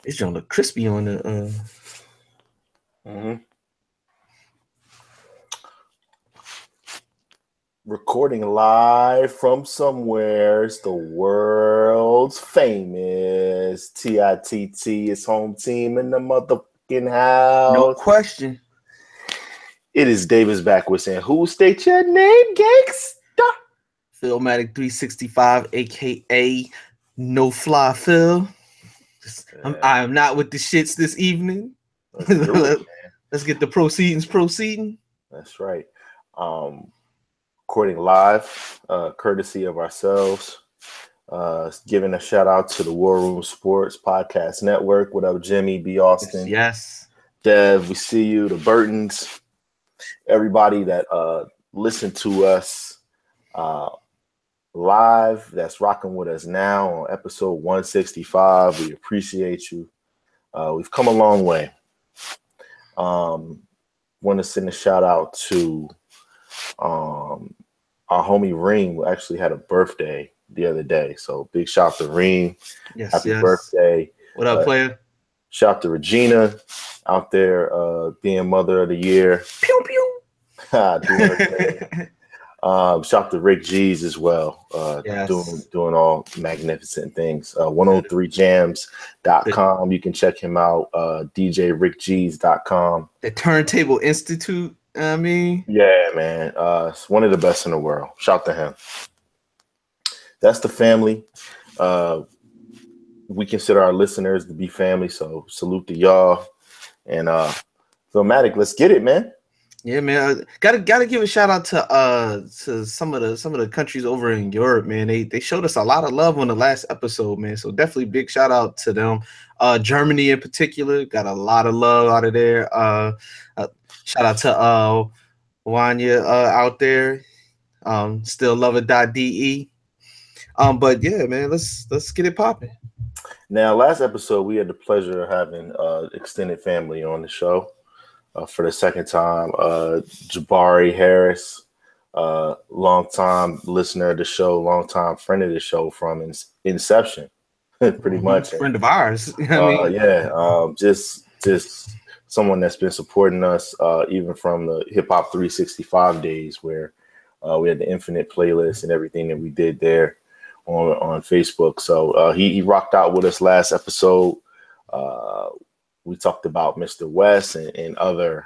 This joint look crispy on the. Mm-hmm. Recording live from somewhere. It's the world's famous TITT. It's home team in the motherfucking house. No question. It is Davis back with saying, "Who state your name, gangsta?" Philmatic 365, aka No Fly Phil. I am not with the shits this evening. Let's do it, man. Let's get the proceedings proceeding. That's right. Recording live, courtesy of ourselves. Giving a shout out to the War Room Sports Podcast Network. What up, Jimmy B. Austin? Yes. Dev, we see you. The Burtons, everybody that listened to us live, that's rocking with us now on episode 165. We appreciate you. We've come a long way. Want to send a shout out to our homie Reem, who actually had a birthday the other day. So big shout to Reem. Yes, Happy birthday. What up, player? Shout out to Regina out there being Mother of the Year. Pew pew. Shout out to Rick G's as well. Doing all magnificent things. 103jams.com. You can check him out. DJRickG's.com. The Turntable Institute. I mean, yeah, man. It's one of the best in the world. Shout to him. That's the family. We consider our listeners to be family, so salute to y'all. And Philmatic, let's get it, man. Yeah, man. Gotta give a shout out to some of the countries over in Europe, man. They showed us a lot of love on the last episode, man. So definitely big shout out to them. Germany in particular got a lot of love out of there. Shout out to Wanya out there. Still lover.de. But yeah, man, let's get it popping. Now, last episode we had the pleasure of having extended family on the show. For the second time, Jabari Harris, long-time listener of the show, long-time friend of the show from inception, pretty much. Friend of ours. Just someone that's been supporting us even from the Hip-Hop 365 days where we had the Infinite playlist and everything that we did there on Facebook. So he rocked out with us last episode. We talked about Mr. West and other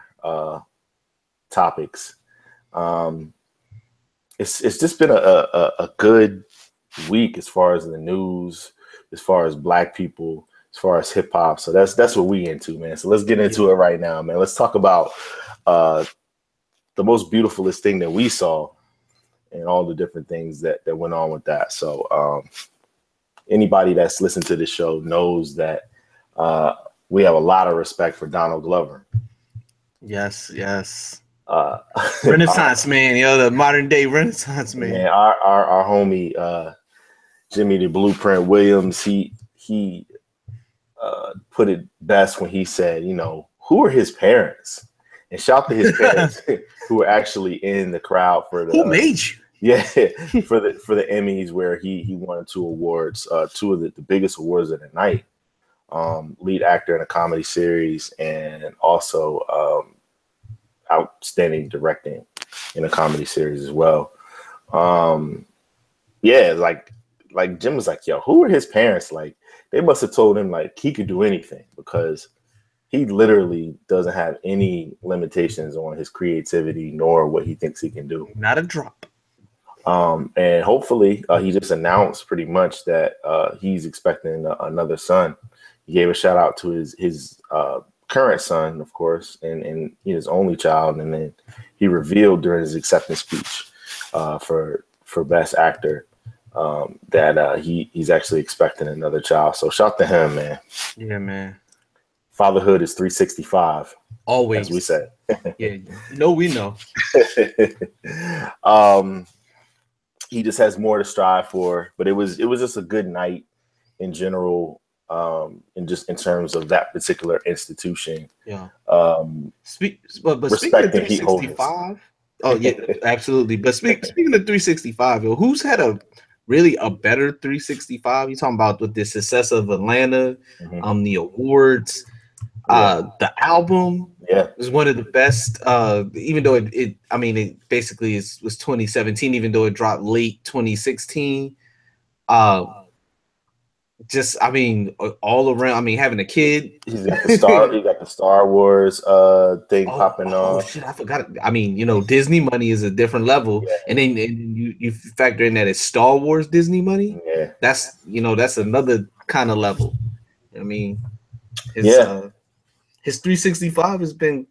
topics. It's just been a good week as far as the news, as far as Black people, as far as hip hop. So that's what we into, man. So let's get into it right now, man. Let's talk about the most beautifulest thing that we saw and all the different things that went on with that. So anybody that's listened to the show knows that we have a lot of respect for Donald Glover. Yes. Renaissance man, the modern day Renaissance man. Man, our homie Jimmy the Blueprint Williams, he put it best when he said, who are his parents? And shout to his parents who were actually in the crowd for the who made you? Yeah, for the Emmys where he won 2 awards, 2 of the biggest awards of the night. Lead actor in a comedy series and also outstanding directing in a comedy series as well. Like Jim was like, yo, who are his parents? Like they must have told him like he could do anything because he literally doesn't have any limitations on his creativity nor what he thinks he can do. Not a drop. And hopefully he just announced pretty much that he's expecting another son. He gave a shout out to his current son, of course, and his only child. And then he revealed during his acceptance speech for Best Actor that he's actually expecting another child. So shout to him, man. Yeah, man. Fatherhood is 365. Always. As we said. Yeah. No, we know. He just has more to strive for, but it was just a good night in general. And just in terms of that particular institution. Yeah. But speaking of 365, oh yeah, absolutely. But speaking of 365, who's had a really a better 365. You talking about with the success of Atlanta, Mm-hmm. the awards, the album is one of the best. Even though it basically was 2017, even though it dropped late 2016. Just all around. I mean, having a kid. He's got the Star. He got the Star Wars thing popping off. Oh shit, I forgot. I mean, Disney money is a different level, and then you factor in that it's Star Wars Disney money. Yeah, that's that's another kind of level. I mean, his 365 has been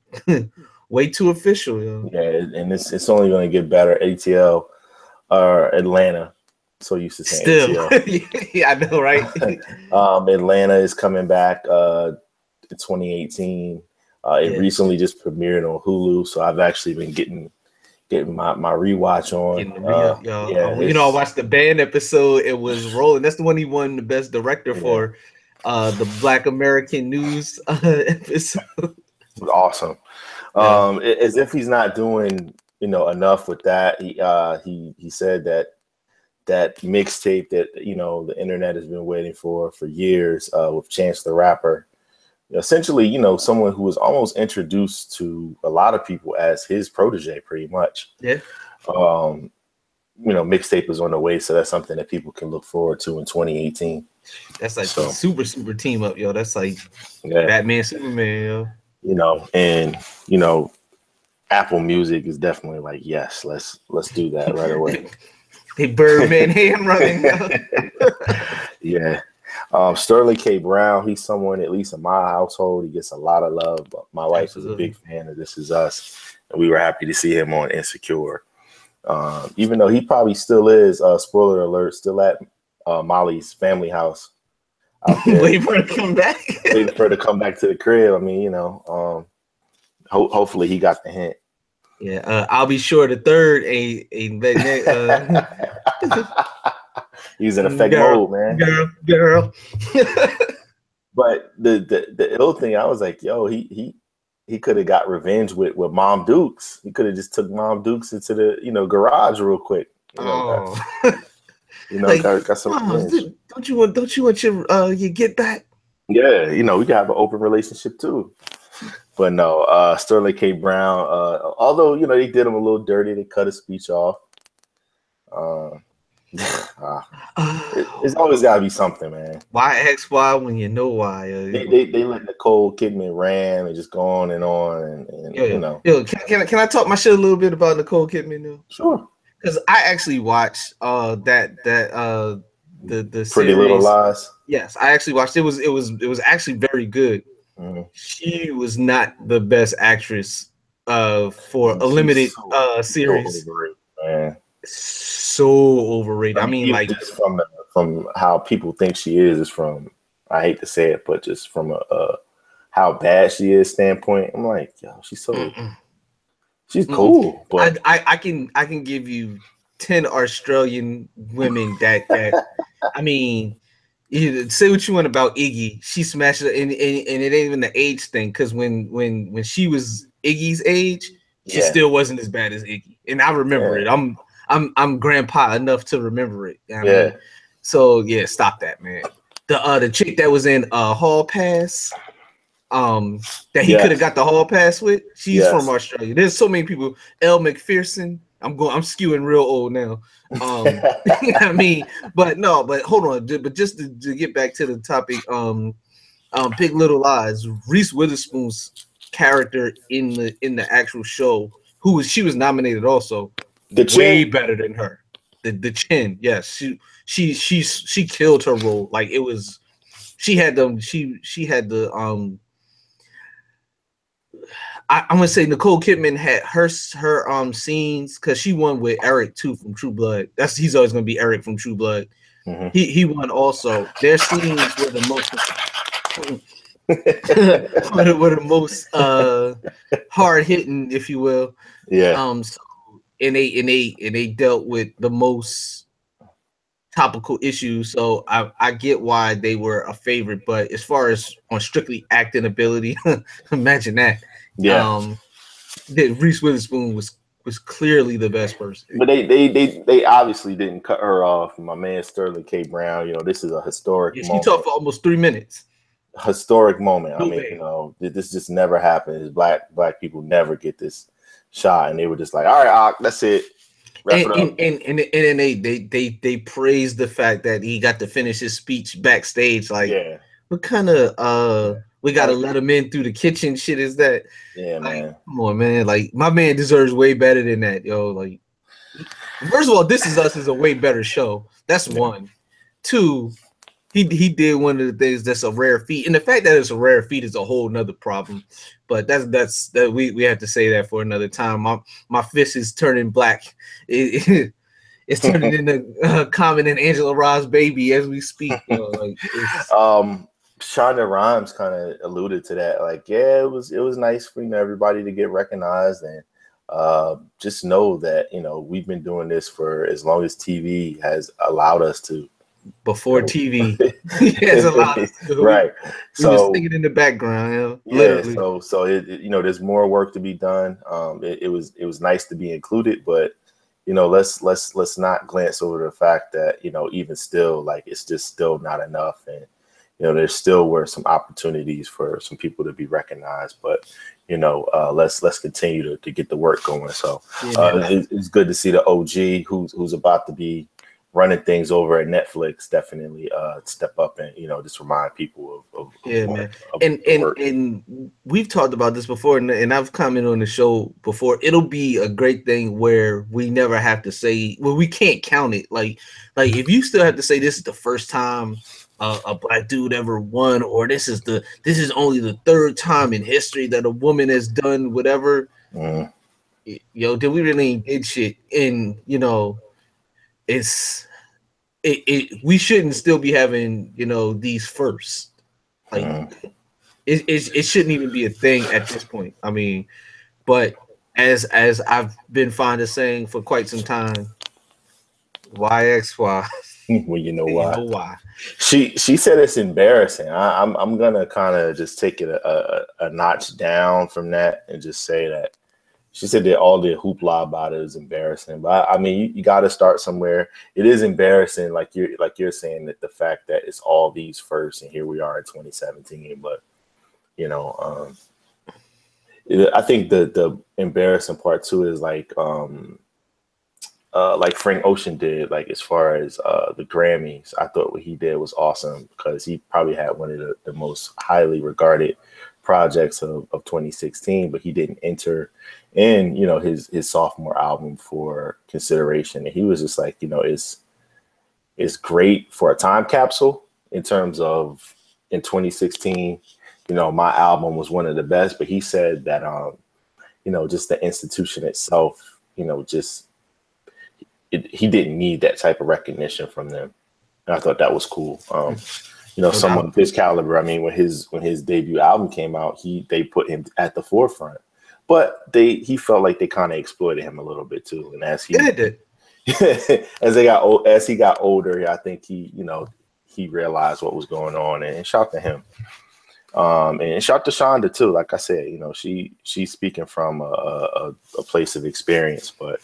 way too official. Yo. Yeah, and it's only going to get better. ATL or Atlanta. So used to saying still. Yeah, I know, right? Atlanta is coming back in 2018. It recently just premiered on Hulu, so I've actually been getting my rewatch on. I watched the band episode. It was rolling. That's the one he won the best director for. The Black American News episode. Awesome. As if he's not doing enough with that. He said that mixtape that the internet has been waiting for years with Chance the Rapper. Essentially, someone who was almost introduced to a lot of people as his protege, pretty much. Yeah. Mixtape is on the way, so that's something that people can look forward to in 2018. That's like super team up, yo. That's like Batman, Superman, yo. And Apple Music is definitely like, yes, let's do that right away. They Birdman hand running. Yeah. Sterling K. Brown, he's someone, at least in my household, he gets a lot of love. But my wife is a big fan of This Is Us, and we were happy to see him on Insecure. Even though he probably still is, spoiler alert, still at Molly's family house. Waiting for her to come back. Waiting for her to come back to the crib. I mean, hopefully he got the hint. Yeah, I'll be sure the third he's in effect mode, man. Girl. But the ill thing, I was like, yo, he could have got revenge with Mom Dukes. He could have just took Mom Dukes into the garage real quick. Got some revenge. Don't you want your get back? Yeah, we can have an open relationship too. But no, Sterling K. Brown, although, they did him a little dirty, they cut his speech off. It's always got to be something, man. Why ask why when you know why? They let Nicole Kidman ran and just go on and Yo, can I talk my shit a little bit about Nicole Kidman though? Sure. Because I actually watched the Pretty series. Little Lies. Yes, I actually watched. It was actually very good. Mm-hmm. She was not the best actress for a limited series. So overrated, man. So overrated. I mean, like just from how people think she is from, I hate to say it, but just from a how bad she is standpoint, I'm like, yo, she's so she's cool. But I can give you 10 Australian women that I mean. You say what you want about Iggy. She smashed it, and it ain't even the age thing. Because when she was Iggy's age, she still wasn't as bad as Iggy, and I remember it. I'm grandpa enough to remember it. You know what I mean? So stop that, man. The chick that was in Hall Pass, that he could have got the Hall Pass with. She's from Australia. There's so many people. Elle McPherson. I'm skewing real old now. You know what I mean? But hold on. But just to get back to the topic, Big Little Lies, Reese Witherspoon's character in the actual show, she was nominated also. Way better than her. The chin, yes. She killed her role. Like it was, she had the I'm gonna say Nicole Kidman had her scenes because she won with Eric too from True Blood. He's always gonna be Eric from True Blood. Mm-hmm. He won also. Their scenes were the most were the most hard hitting, if you will. Yeah. So, and they dealt with the most topical issues. So I get why they were a favorite, but as far as on strictly acting ability, imagine that. Yeah. Reese Witherspoon was was clearly the best person. But they obviously didn't cut her off. My man Sterling K. Brown, this is a historic Yeah, she moment. talked for almost 3 minutes. Historic moment. No I mean, this just never happens. Black people never get this shot, and they were just like, all right, that's it. And then they praised the fact that he got to finish his speech backstage. Like, yeah. What kind of we gotta let him in through the kitchen shit is that? Yeah, like, man. Come on, man. Like, my man deserves way better than that, yo. Like, first of all, This Is Us is a way better show. That's one. Two, he did one of the things that's a rare feat, and the fact that it's a rare feat is a whole nother problem. But we have to say that for another time. My fist is turning black. It's turning into Common and Angela Ross' baby as we speak. Like, Shonda Rhimes kind of alluded to that. Like, yeah, it was nice for everybody to get recognized, and just know that we've been doing this for as long as TV has allowed us to. Before TV has allowed us to. Right. We were singing in the background. Literally. So there's more work to be done. It was nice to be included, but let's not glance over the fact that even still, like, it's just still not enough, and there still were some opportunities for some people to be recognized, but let's continue to get the work going. So it's good to see the OG who's about to be running things over at Netflix definitely step up and just remind people of man. And we've talked about this before, and I've commented on the show before. It'll be a great thing where we never have to say, well, we can't count it. Like if you still have to say this is the first time a black dude ever won, or this is only the third time in history that a woman has done whatever. Then we really did shit, and we shouldn't still be having these firsts. Like it shouldn't even be a thing at this point. I mean, but as I've been fond of saying for quite some time, YXY. Well, you know why. She said it's embarrassing. I'm gonna kind of just take it a notch down from that and just say that she said that all the hoopla about it is embarrassing. But I mean, you got to start somewhere. It is embarrassing, like you're saying, that the fact that it's all these first, and here we are in 2017. But I think the embarrassing part too is like Frank Ocean did, like as far as the Grammys. I thought what he did was awesome because he probably had one of the most highly regarded projects of 2016, but he didn't enter in his sophomore album for consideration, and he was just like, it's great for a time capsule in terms of in 2016, my album was one of the best, but he said that just the institution itself, just he didn't need that type of recognition from them, and I thought that was cool. Someone of his caliber. I mean, when his debut album came out, they put him at the forefront, but he felt like they kind of exploited him a little bit too. And as he did, as he got older, I think he realized what was going on, and shout to him. And shout to Shonda too. Like I said, she's speaking from a place of experience. But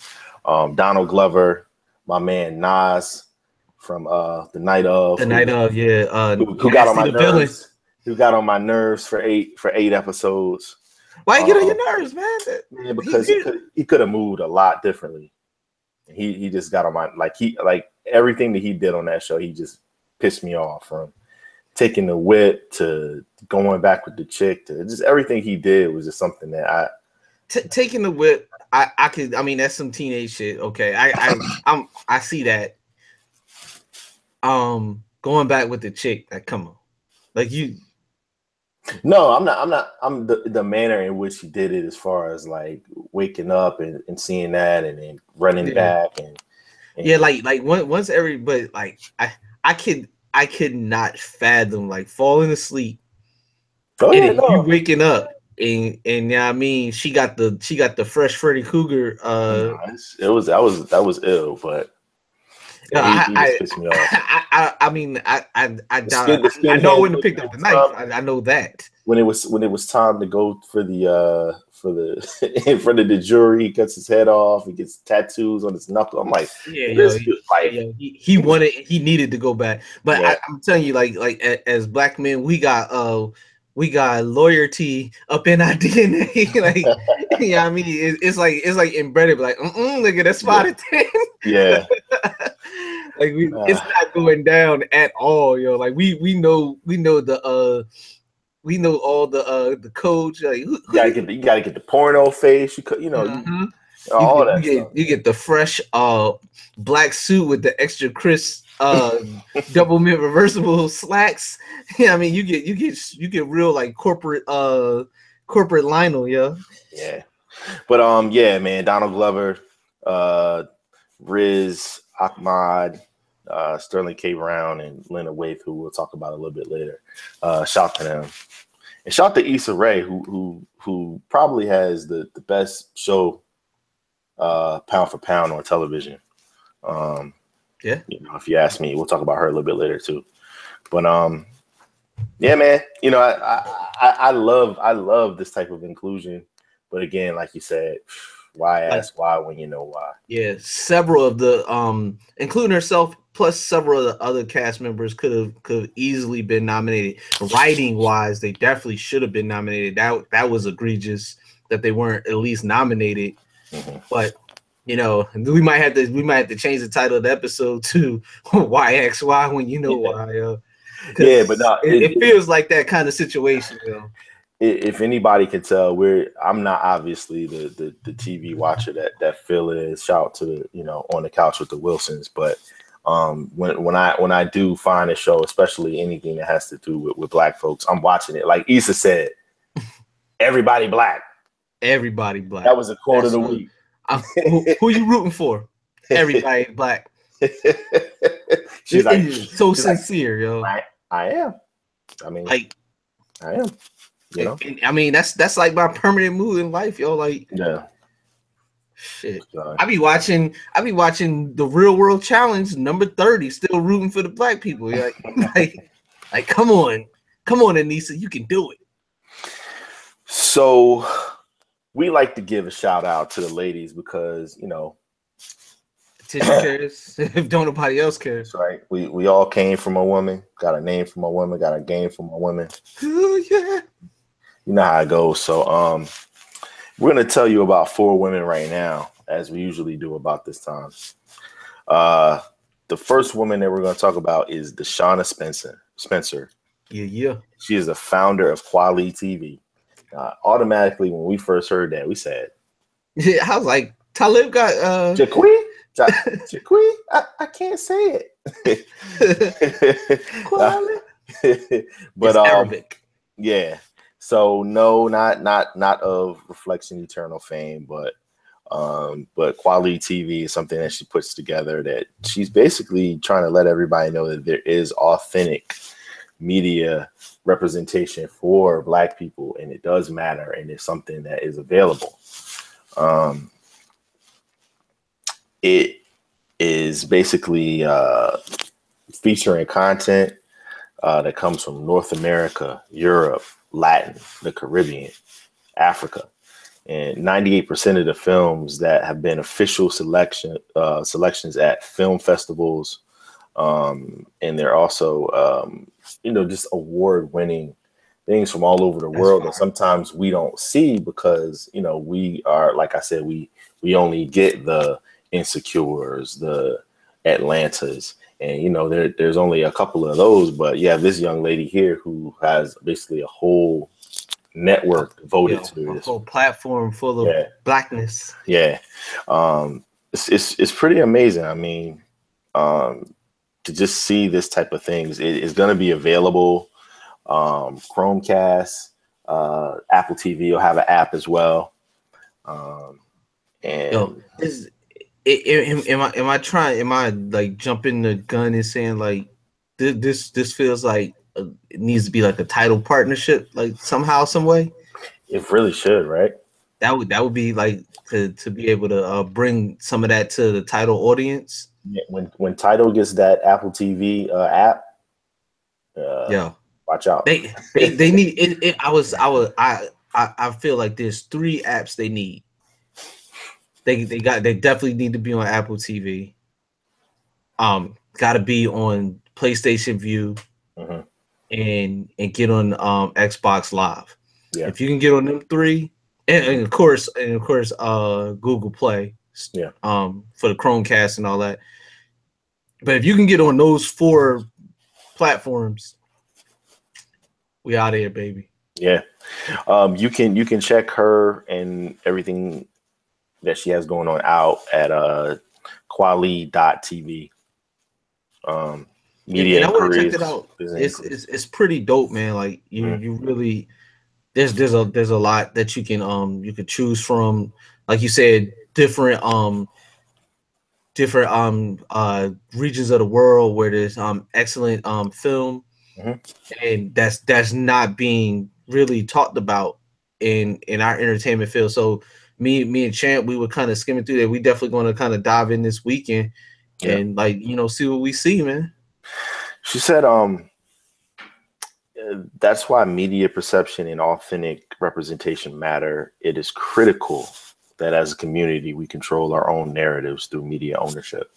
Donald Glover, my man Nas, from the night of, who got on my nerves, who got on my nerves for eight episodes. Why you get on your nerves, man? Yeah, because he could have moved a lot differently. He just got on my like everything that he did on that show. He just pissed me off, from taking the whip to going back with the chick to just everything he did was just something that taking the whip. I could. I mean, that's some teenage shit. Okay, I see that. Going back with the chick, like, come on, like you. No, I'm not. I'm the manner in which he did it, as far as like waking up and seeing that, and then running back and like once but like I could not fathom like falling asleep and you waking up and I mean she got the fresh Freddy Cougar. That was ill, but. Yeah, he just pissed me off. I mean, I doubt. I know I wouldn't have picked up the knife. I know that. when it was time to go for the in front of the jury, he cuts his head off. He gets tattoos on his knuckle. I'm like, he wanted, he needed to go back. But I'm telling you, like as black men, we got loyalty up in our DNA. Like, yeah, I mean, it's like embedded. Like, nigga, that's spotted. Yeah. Like it's not going down at all, yo. Like we know all the codes. Like you gotta get the porno face. All that stuff. You get the fresh black suit with the extra crisp double mint reversible slacks. Yeah, I mean you get real like corporate Lionel, yo. Yeah. But yeah, man, Donald Glover, Riz Ahmad, Sterling K. Brown, and Lena Waithe, who we'll talk about a little bit later. Shout to them. And shout to Issa Rae, who probably has the best show pound for pound on television. Yeah. If you ask me, we'll talk about her a little bit later too. But yeah, man, I love this type of inclusion. But again, like you said, why ask why when you know why? Yeah, several of the including herself plus several of the other cast members could have easily been nominated. Writing wise, they definitely should have been nominated. That was egregious that they weren't at least nominated. Mm-hmm. But we might have to change the title of the episode to "Why X Why When You Know Why." Yeah, but no, it feels like that kind of situation. If anybody can tell, I'm not obviously the TV watcher that Phil is. Shout out to the On the Couch with the Wilsons, but when I do find a show, especially anything that has to do with black folks, I'm watching it. Like Issa said, everybody black. Everybody black. That was a quote of the week. Who you rooting for? Everybody black. She's like, so sincere, yo. I am. I mean, like, I am. I mean, that's like my permanent mood in life, yo. Like, yeah. Shit. I be watching the Real World Challenge number 30, still rooting for the black people. Like come on, Anissa, you can do it. So we like to give a shout out to the ladies because attention cares if don't nobody else cares. That's right. We all came from a woman, got a name from a woman, got a game from a woman. Oh yeah. You know how it goes. So we're going to tell you about 4 women right now, as we usually do about this time. The first woman that we're going to talk about is Deshuna Spencer. Yeah. She is the founder of Quality TV. Automatically, when we first heard that, we said, yeah, I was like, Talib got Jaqui? I can't say it. Quality. But Arabic. Yeah. So no, not of Reflection Eternal fame, but Quality TV is something that she puts together that she's basically trying to let everybody know that there is authentic media representation for Black people, and it does matter, and it's something that is available. It is basically featuring content that comes from North America, Europe, Latin, the Caribbean, Africa, and 98% of the films that have been official selections at film festivals, and they're also just award-winning things from all over the world that sometimes we don't see because we are, like I said, we only get the Insecures, the Atlantas. And, there's only a couple of those, but you have this young lady here who has basically a whole network devoted to this. A whole platform full of Blackness. Yeah. It's pretty amazing. I mean, to just see this type of things, it is going to be available. Chromecast, Apple TV will have an app as well. Am I like jumping the gun and saying like this feels like it needs to be like a title partnership, like somehow, some way? It really should, right? That would be like to be able to bring some of that to the title audience. Yeah, when Tidal gets that Apple TV app, Watch out. They need it. I feel like there's 3 apps they need. They definitely need to be on Apple TV. Got to be on PlayStation View, and get on Xbox Live. Yeah. If you can get on them 3, and of course Google Play. Yeah. For the Chromecast and all that. But if you can get on those 4 platforms, we out of here, baby. Yeah. You can check her and everything that she has going on out at quali.tv. Media and I want to check inquiries. it out. It's pretty dope, man. Like you really there's a lot that you can choose from. Like you said, different regions of the world where there's excellent film, and that's not being really talked about in our entertainment field. So me and Champ, we were kind of skimming through that. We definitely going to kind of dive in this weekend and see what we see, man. She said that's why media perception and authentic representation matter. It is critical that as a community we control our own narratives through media ownership,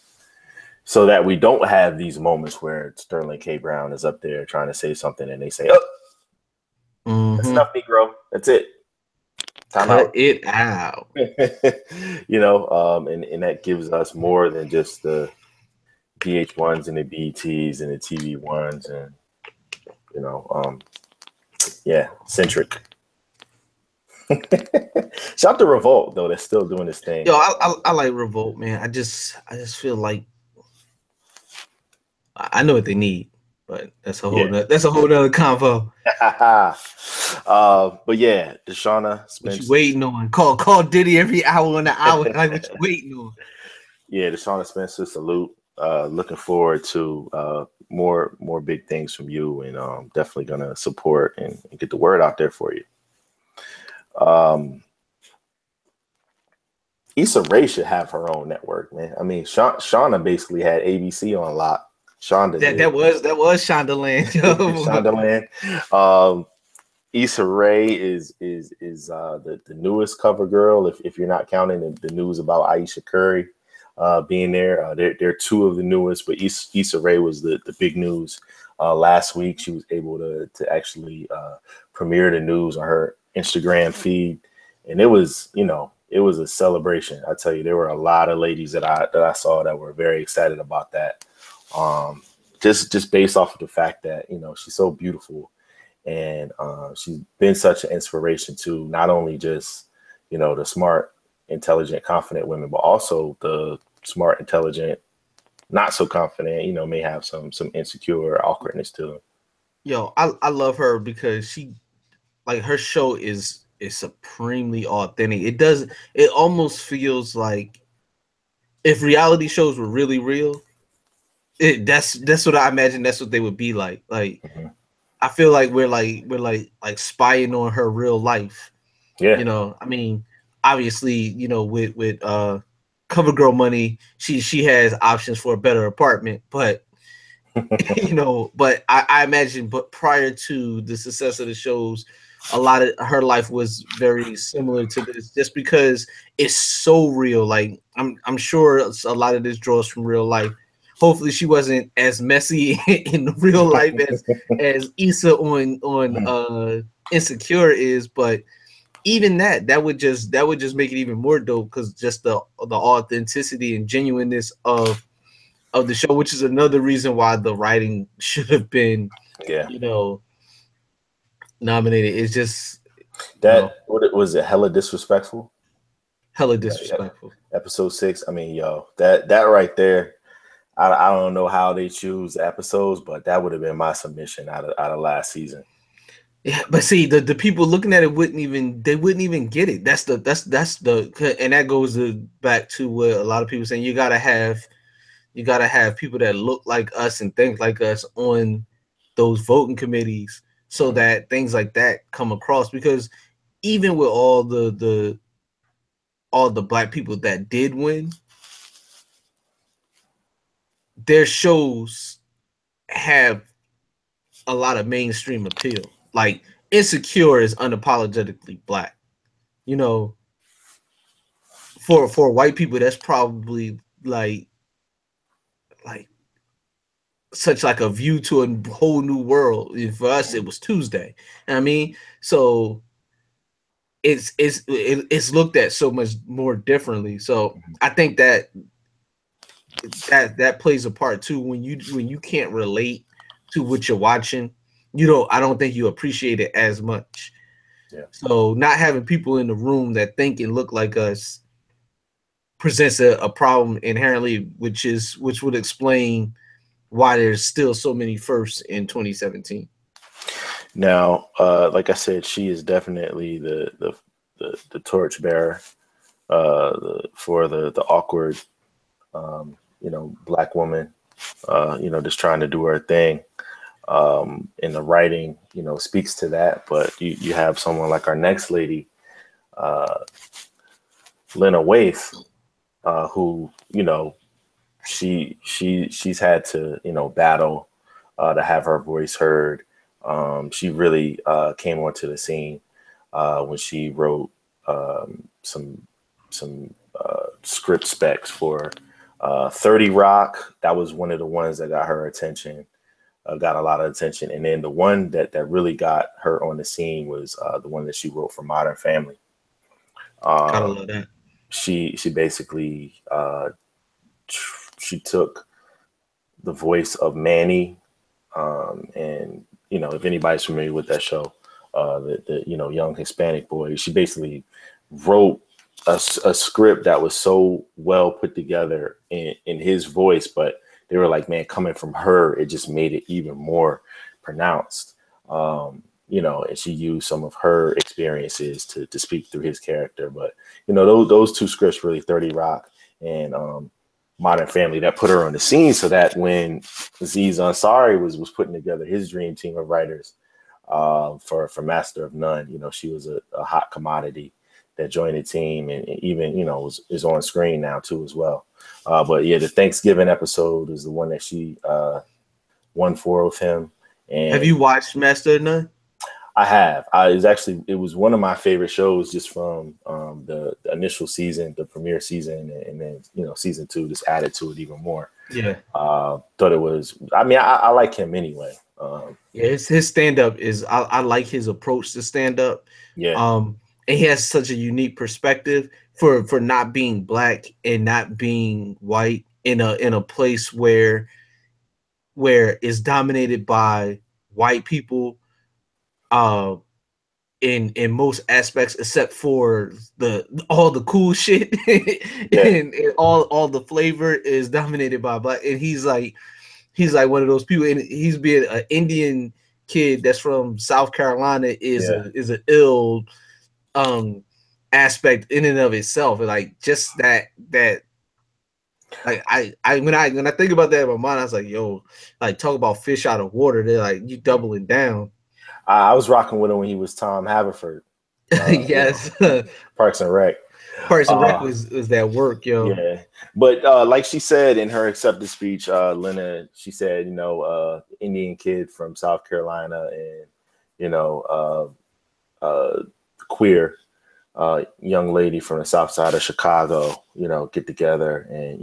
so that we don't have these moments where Sterling K. Brown is up there trying to say something and they say, "Oh, that's enough, Negro. That's it. Time Cut out. it out." And that gives us more than just the VH1s and the BETs and the TV ones and centric. Shout out to Revolt though, that's still doing this thing. Yo, I like Revolt, man. I just feel like I know what they need, but that's a whole nother convo. But yeah, Deshuna Spencer. What you waiting on? Call Diddy every hour on the hour. Like, what you waiting on? Yeah, Deshuna Spencer, salute. Looking forward to more big things from you, and definitely gonna support and get the word out there for you. Issa Rae should have her own network, man. I mean, Shonda basically had ABC on lock. Shonda that was Shonda Land. Shonda Land. Issa Rae is the newest cover girl. If you're not counting the news about Aisha Curry being there, they're 2 of the newest. But Issa Rae was the big news last week. She was able to actually premiere the news on her Instagram feed, and it was a celebration. I tell you, there were a lot of ladies that I saw that were very excited about that. Just based off of the fact that she's so beautiful, and she's been such an inspiration to not only just the smart, intelligent, confident women, but also the smart, intelligent, not so confident, may have some insecure awkwardness to them. Yo, I love her because she, like, her show is supremely authentic. It almost feels like if reality shows were really real, that's what I imagine that's what they would be like. Like, I feel like we're like spying on her real life. Yeah. I mean, obviously, with cover girl money, she has options for a better apartment, but but I imagine, but prior to the success of the shows, a lot of her life was very similar to this, just because it's so real. Like, I'm sure a lot of this draws from real life. Hopefully she wasn't as messy in real life as Issa on Insecure is, but even that would just make it even more dope, because just the authenticity and genuineness of the show, which is another reason why the writing should have been nominated. It's just that what was it, hella disrespectful. Episode 6. I mean, that right there, I don't know how they choose episodes, but that would have been my submission out of last season. Yeah, but see, the people looking at it wouldn't even get it. That's the and that goes back to what a lot of people saying. You gotta have people that look like us and think like us on those voting committees, so that things like that come across. Because even with all the black people that did win, their shows have a lot of mainstream appeal. Like Insecure is unapologetically black. You know, for white people, that's probably like such like a view to a whole new world. And for us, it was Tuesday. I mean, so it's looked at so much more differently. So I think that plays a part too. When you can't relate to what you're watching, I don't think you appreciate it as much. Yeah. So not having people in the room that think and look like us presents a problem inherently, which would explain why there's still so many firsts in 2017. Now, like I said, she is definitely the torchbearer for the awkward, black woman, just trying to do her thing. And the writing, speaks to that. But you have someone like our next lady, Lena Waithe, who, she's had to, battle to have her voice heard. She really came onto the scene when she wrote some script specs for 30 Rock. That was one of the ones that got her attention, got a lot of attention. And then the one that really got her on the scene was the one that she wrote for Modern Family. Gotta love that. She basically she took the voice of Manny, and if anybody's familiar with that show, the young Hispanic boy, she basically wrote a script that was so well put together in his voice, but they were like, man, coming from her, it just made it even more pronounced. And she used some of her experiences to speak through his character. But those two scripts, really, 30 Rock and Modern Family, that put her on the scene, so that when Aziz Ansari was putting together his dream team of writers for Master of None, she was a hot commodity that joined the team, and even is on screen now too as well. But yeah, the Thanksgiving episode is the one that she won for with him. And have you watched Master of None? I have. It was one of my favorite shows just from the initial season, the premiere season, and then season 2 just added to it even more. Yeah. Thought it was. I mean, I like him anyway. Yeah, his stand up is. I like his approach to stand up. Yeah. And he has such a unique perspective for not being black and not being white in a place where it's dominated by white people. In most aspects, except for all the cool shit and all the flavor is dominated by black. And he's like one of those people, and he's being an Indian kid that's from South Carolina is an ill aspect in and of itself. And like just that like when I think about that in my mind, I was like, yo, like talk about fish out of water. They're like, you doubling down. I was rocking with him when he was Tom Haverford. Yes. Parks and Rec. Parks and Rec was that work, yo. Yeah. But like she said in her acceptance speech, Lena, she said, Indian kid from South Carolina and, queer young lady from the South Side of Chicago, get together and,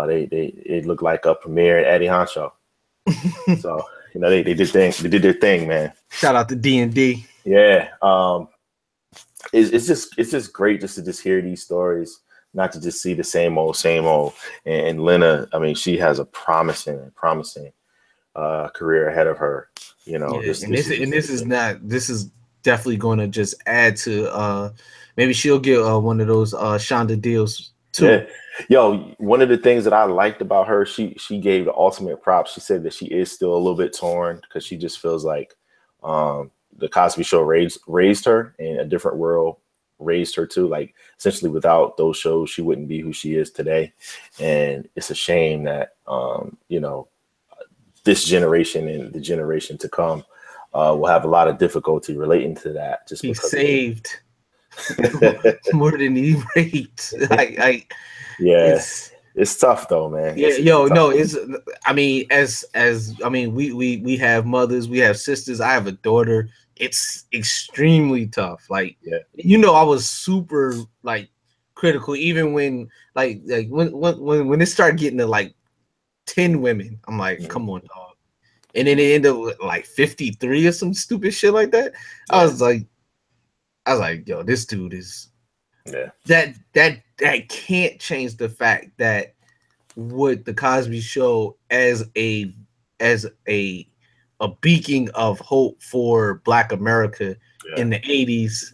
they look like a premiere at Eddie Honcho. So, they did their thing, man. Shout out to D&D. Yeah. It's just great just to hear these stories, not to just see the same old. And Lena, I mean, she has a promising career ahead of her. This is definitely going to just add to. Maybe she'll get one of those Shonda deals too. Yeah. Yo, one of the things that I liked about her, she gave the ultimate props. She said that she is still a little bit torn because she just feels like the Cosby Show raised her, and A Different World raised her too. Like essentially, without those shows, she wouldn't be who she is today. And it's a shame that this generation and the generation to come will have a lot of difficulty relating to that. Just he because saved more than he raped. Yeah. It's tough though, man. Yeah, It's yo, tough. no, it's. I mean, as I mean, we have mothers, we have sisters. I have a daughter. It's extremely tough. Like, Yeah. I was super like critical, even when when it started getting to like 10 women. I'm like, come on, dog. And then it ended up with like 53 or some stupid shit like that. Yeah. I was like, yo, this dude is. Yeah. That can't change the fact that what the Cosby Show as a beacon of hope for Black America in the 80s,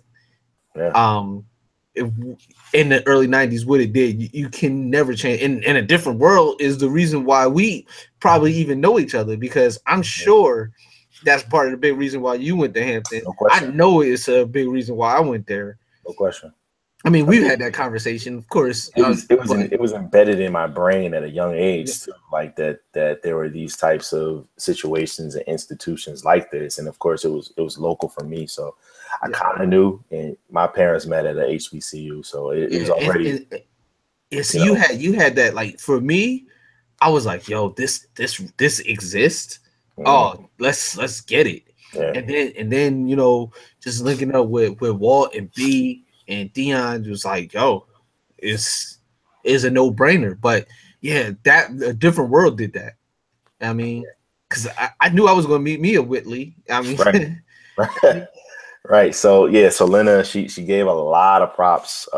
in the early 90s, what it did, you can never change. In a different world is the reason why we probably even know each other, because I'm sure that's part of the big reason why you went to Hampton. No question. I know it's a big reason why I went there. No question. I mean, we've had that conversation, of course. It was embedded in my brain at a young age, too, like that there were these types of situations and institutions like this, and of course, it was local for me, so I kind of knew. And my parents met at a HBCU, so it was already. You had that. Like, for me, I was like, yo, this exists. Mm-hmm. Oh, let's get it. Yeah. And then just linking up with Walt and B. And Dion was like, yo, is a no-brainer. But yeah, that a different world did that. I mean, because I knew I was going to meet Mia Whitley. I mean, right. So Lena, she gave a lot of props.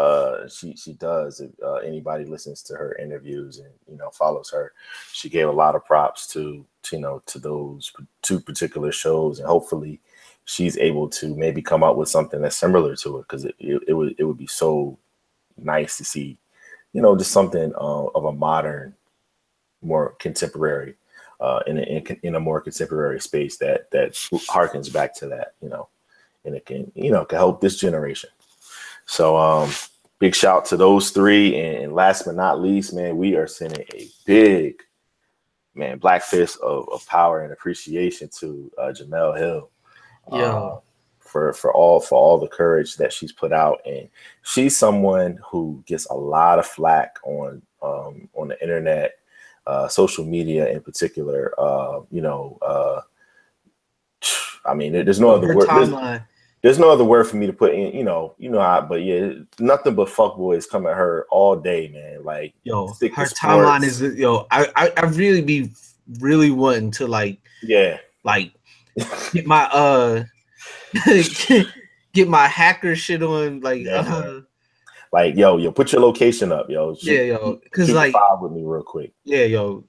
She does. If anybody listens to her interviews and follows her, she gave a lot of props to those two particular shows, and hopefully she's able to maybe come up with something that's similar to it, because it would be so nice to see, just something of a modern, more contemporary, in a more contemporary space that harkens back to that, and it can can help this generation. So big shout to those three, and last but not least, man, we are sending a big black fist of power and appreciation to Jemele Hill. For all the courage that she's put out, and she's someone who gets a lot of flack on the internet, social media in particular. I mean, there's no other word. There's no other word for me to put in. But yeah, nothing but fuckboys come at her all day, man. Like, her timeline is I really be wanting to like get my get my hacker shit on, like put your location up, because like with me real quick. Ugh.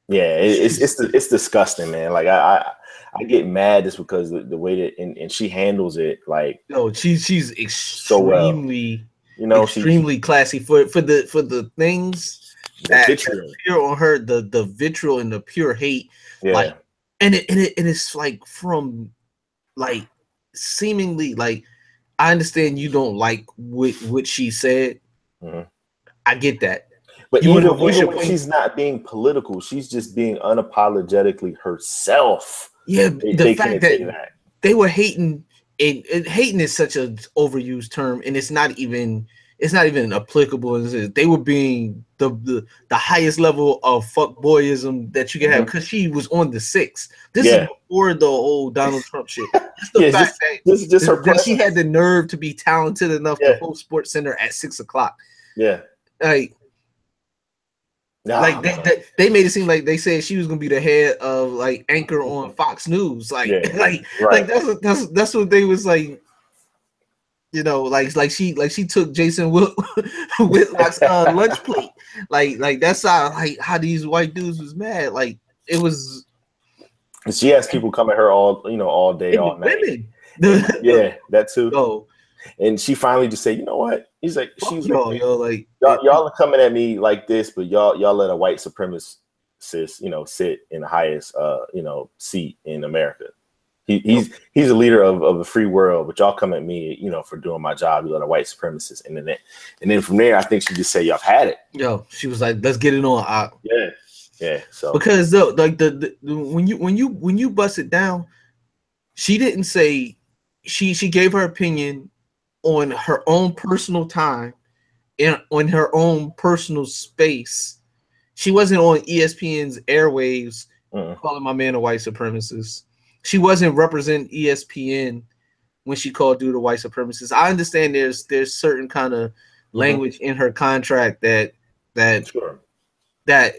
Yeah, it's disgusting, man. Like I get mad just because the way that and she handles it, like she's extremely extremely classy for the things that appear on her, the vitriol and the pure hate, like, and it's like from like seemingly, like, I understand you don't like what she said. Mm-hmm. I get that. But even when she's not being political, she's just being unapologetically herself. Yeah, the fact that they were hating, and hating is such an overused term, and it's not even applicable. They were being the highest level of fuckboyism that you can have, because she was on the 6. This is before the whole Donald Trump shit. Just the fact that she had the nerve to be talented enough to host Sports Center at 6 o'clock. Yeah, they made it seem like they said she was gonna be the head of like anchor on Fox News. That's what they was like. Like she took Jason Whitlock's lunch plate. Like that's how these white dudes was mad. Like, it was. She has people come at her all day, all night. Women. That too. And she finally just said, "You know what?" He's like, y'all are coming at me like this, but y'all let a white supremacist, sit in the highest, seat in America. He's a leader of the free world, but y'all come at me, for doing my job. You let a white supremacist, and then from there, I think she just said, "Y'all had it." She was like, "Let's get it on." Yeah. So because when you bust it down, she didn't say she gave her opinion on her own personal time on her own personal space. She wasn't on ESPN's airwaves calling my man a white supremacist. She wasn't representing ESPN when she called dude a white supremacist. I understand there's certain kind of language in her contract that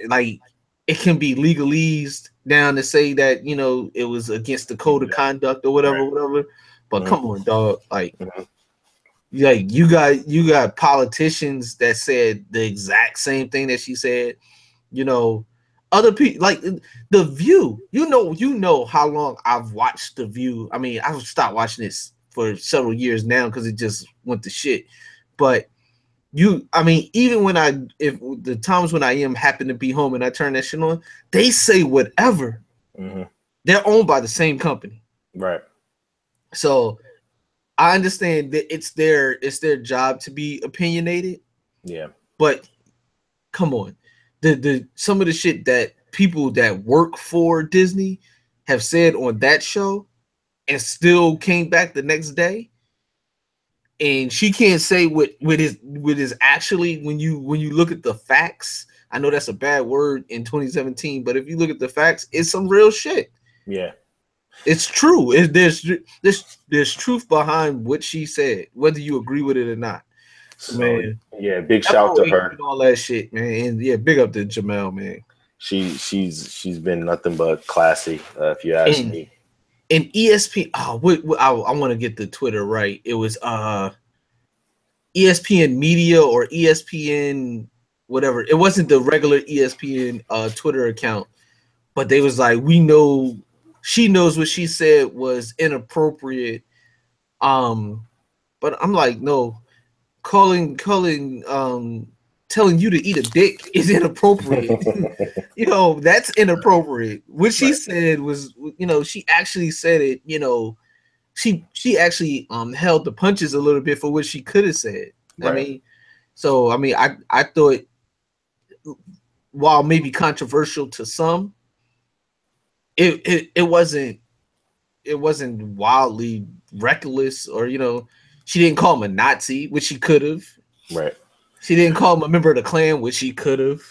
like it can be legalese down to say that, you know, it was against the code of conduct or whatever. But come on, dog. Like, you got politicians that said the exact same thing that she said. You know, other people like The View. You know how long I've watched The View. I mean, I've stopped watching this for several years now because it just went to shit. But even if the times when I am happen to be home and I turn that shit on, they say whatever. They're owned by the same company, right? So I understand that it's their job to be opinionated. Yeah, but come on, the some of the shit that people that work for Disney have said on that show, and still came back the next day. And she can't say what is actually, when you look at the facts. I know that's a bad word in 2017, but if you look at the facts, it's some real shit. Yeah, it's true. There's truth behind what she said, whether you agree with it or not. So, man, yeah, big shout to her. All that shit, man, and yeah, big up to Jemele, man. She's been nothing but classy, if you ask me. And ESPN, I want to get the Twitter right. It was ESPN Media or ESPN whatever. It wasn't the regular ESPN Twitter account, but they was like, we know she knows what she said was inappropriate. But I'm like, no, telling you to eat a dick is inappropriate. You know, that's inappropriate. What she said was, you know, she actually said it, you know, she actually held the punches a little bit for what she could have said. I thought, while maybe controversial to some, it wasn't wildly reckless, or, you know, she didn't call him a Nazi, which she could have. Right. She didn't call him a member of the Klan, which she could have.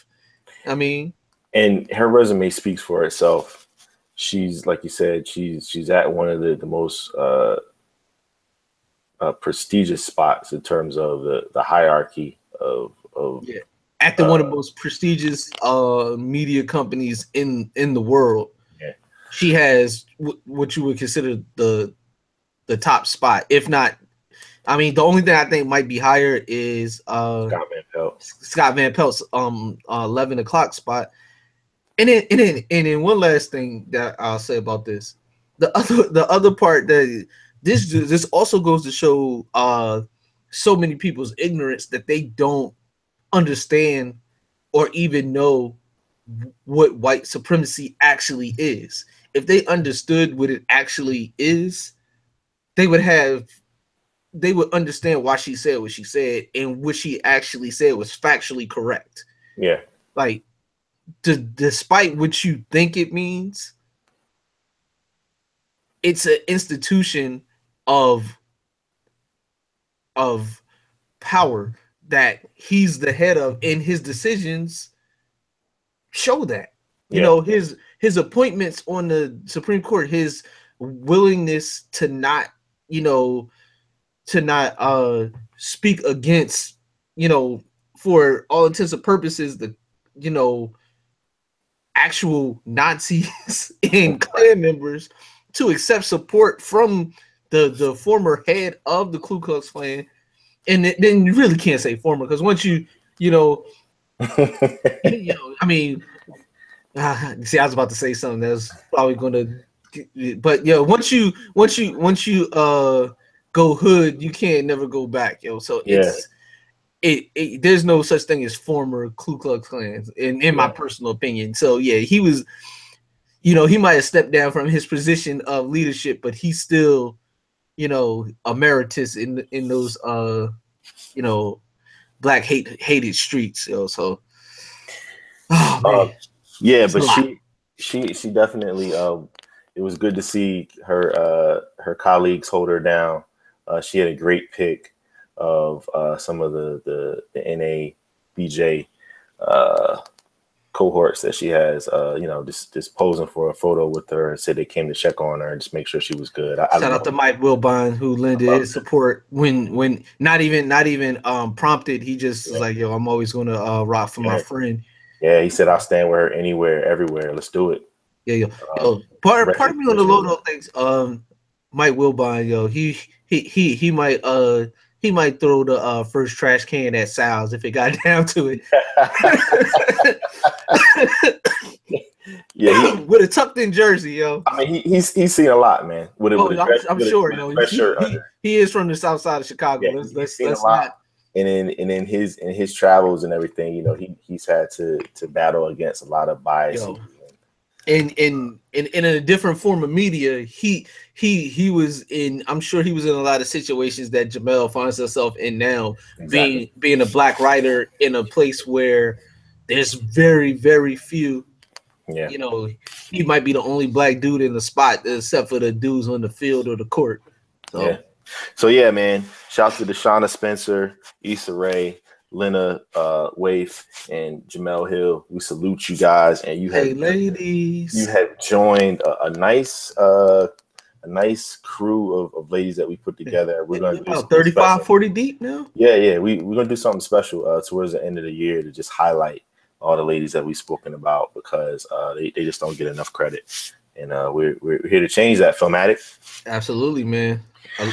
I mean, and her resume speaks for itself. She's, like you said, she's at one of the most prestigious spots in terms of the hierarchy of at one of the most prestigious media companies in the world. Yeah. She has what you would consider the top spot, if not. I mean, the only thing I think might be higher is Scott Van Pelt's 11 o'clock spot. And then one last thing that I'll say about this. The other part that this also goes to show so many people's ignorance that they don't understand or even know what white supremacy actually is. If they understood what it actually is, they would understand why she said what she said, and what she actually said was factually correct. Yeah. Like, despite what you think it means, it's an institution of power that he's the head of, and his decisions show that. You know, his appointments on the Supreme Court, his willingness to not, you know, speak against, you know, for all intents and purposes, the, you know, actual Nazis and Klan members, to accept support from the former head of the Ku Klux Klan. And then you really can't say former, because once you know, I mean, see, I was about to say something that was probably going to, but yeah, once you go hood, you can't never go back, yo. So there's no such thing as former Ku Klux Klan in my personal opinion. So yeah, he was, you know, he might have stepped down from his position of leadership, but he's still, you know, emeritus in those you know, black hated streets, yo. So yeah, but she definitely it was good to see her colleagues hold her down. She had a great pick. of some of the NABJ cohorts that she has, just posing for a photo with her and said they came to check on her and just make sure she was good. Shout out to Mike Wilbon, who lended his support when not even prompted. He just was like, yo, I'm always gonna rock for my friend. Yeah, he said I'll stand with her anywhere, everywhere. Let's do it. Yeah, yo. Part of me on the low note things, Mike Wilbon, yo, he might throw the first trash can at Sal's if it got down to it. Yeah, with a tucked in jersey, yo. I mean, he's seen a lot, man. I'm sure, he is from the south side of Chicago. Yeah, let's not. And in his travels and everything, you know, he's had to battle against a lot of bias. And in a different form of media, he was in. I'm sure he was in a lot of situations that Jemele finds herself in now, exactly. being a black writer in a place where there's very, very few. Yeah, you know, he might be the only black dude in the spot, except for the dudes on the field or the court. So yeah, man. Shout out to Deshuna Spencer, Issa Rae, Lena Waithe, and Jemele Hill. We salute you guys, and you have ladies. You have joined a nice crew of ladies that we put together. We're going to do 35, 40 deep now. Yeah. We're going to do something special towards the end of the year to just highlight all the ladies that we've spoken about, because they just don't get enough credit, and we're here to change that. Filmatic. Absolutely, man. I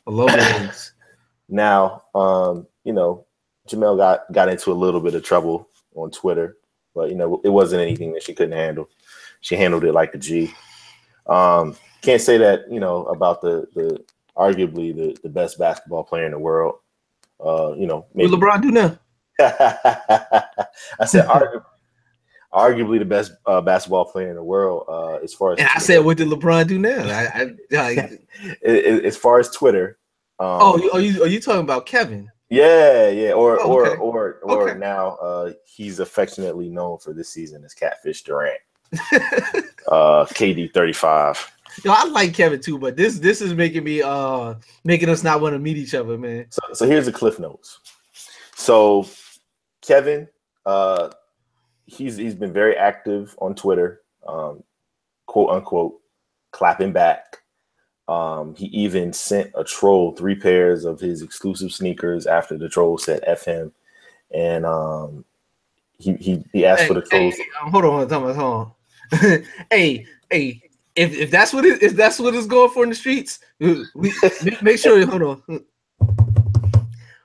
love it. Now, Jemele got into a little bit of trouble on Twitter, but it wasn't anything that she couldn't handle. She handled it like a G. Can't say that about the arguably the best basketball player in the world. Maybe what LeBron do now? I said arguably the best basketball player in the world as far as. And I said, what did LeBron do now? As far as Twitter. Are you talking about Kevin? Yeah, or now he's affectionately known for this season as Catfish Durant. KD 35. Yo, I like Kevin too, but this is making me making us not want to meet each other, man. So here's the cliff notes. So Kevin, he's been very active on Twitter, quote unquote, clapping back. He even sent a troll 3 pairs of his exclusive sneakers after the troll said F him, and he asked for the trolls. Hold on. hey, if that's what it's going for in the streets, we make sure. Hold on.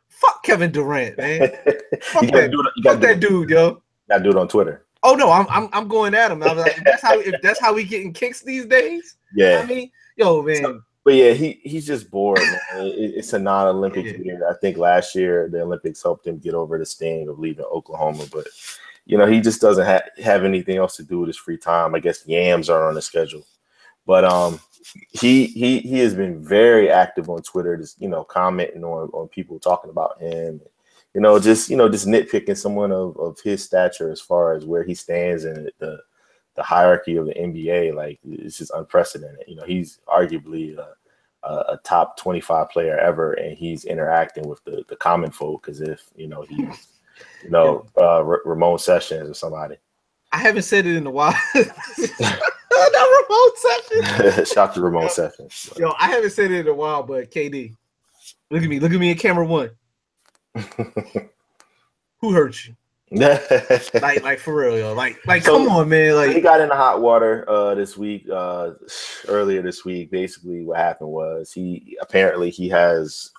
Fuck Kevin Durant, man. Fuck that dude, yo. Gotta do it on Twitter. Oh no, I'm going at him. I was like, if that's how we getting kicks these days. Yeah. I mean, yo, man. So, but yeah, he's just bored, man. It's a non-Olympic year. I think last year the Olympics helped him get over the sting of leaving Oklahoma, but he just doesn't have anything else to do with his free time. I guess yams are on the schedule, but he has been very active on Twitter, just commenting on people talking about him. Just nitpicking someone of his stature as far as where he stands in the hierarchy of the NBA. Like, it's just unprecedented. He's arguably a top 25 player ever, and he's interacting with the common folk as if he's Ramon Sessions or somebody. I haven't said it in a while. Not Ramon Sessions. Shout out to Ramon Sessions. Yo, I haven't said it in a while, but KD, look at me in camera one. Who hurt you? like for real, yo. Like come on, man. Like, he got in the hot water this week, earlier this week. Basically what happened was he has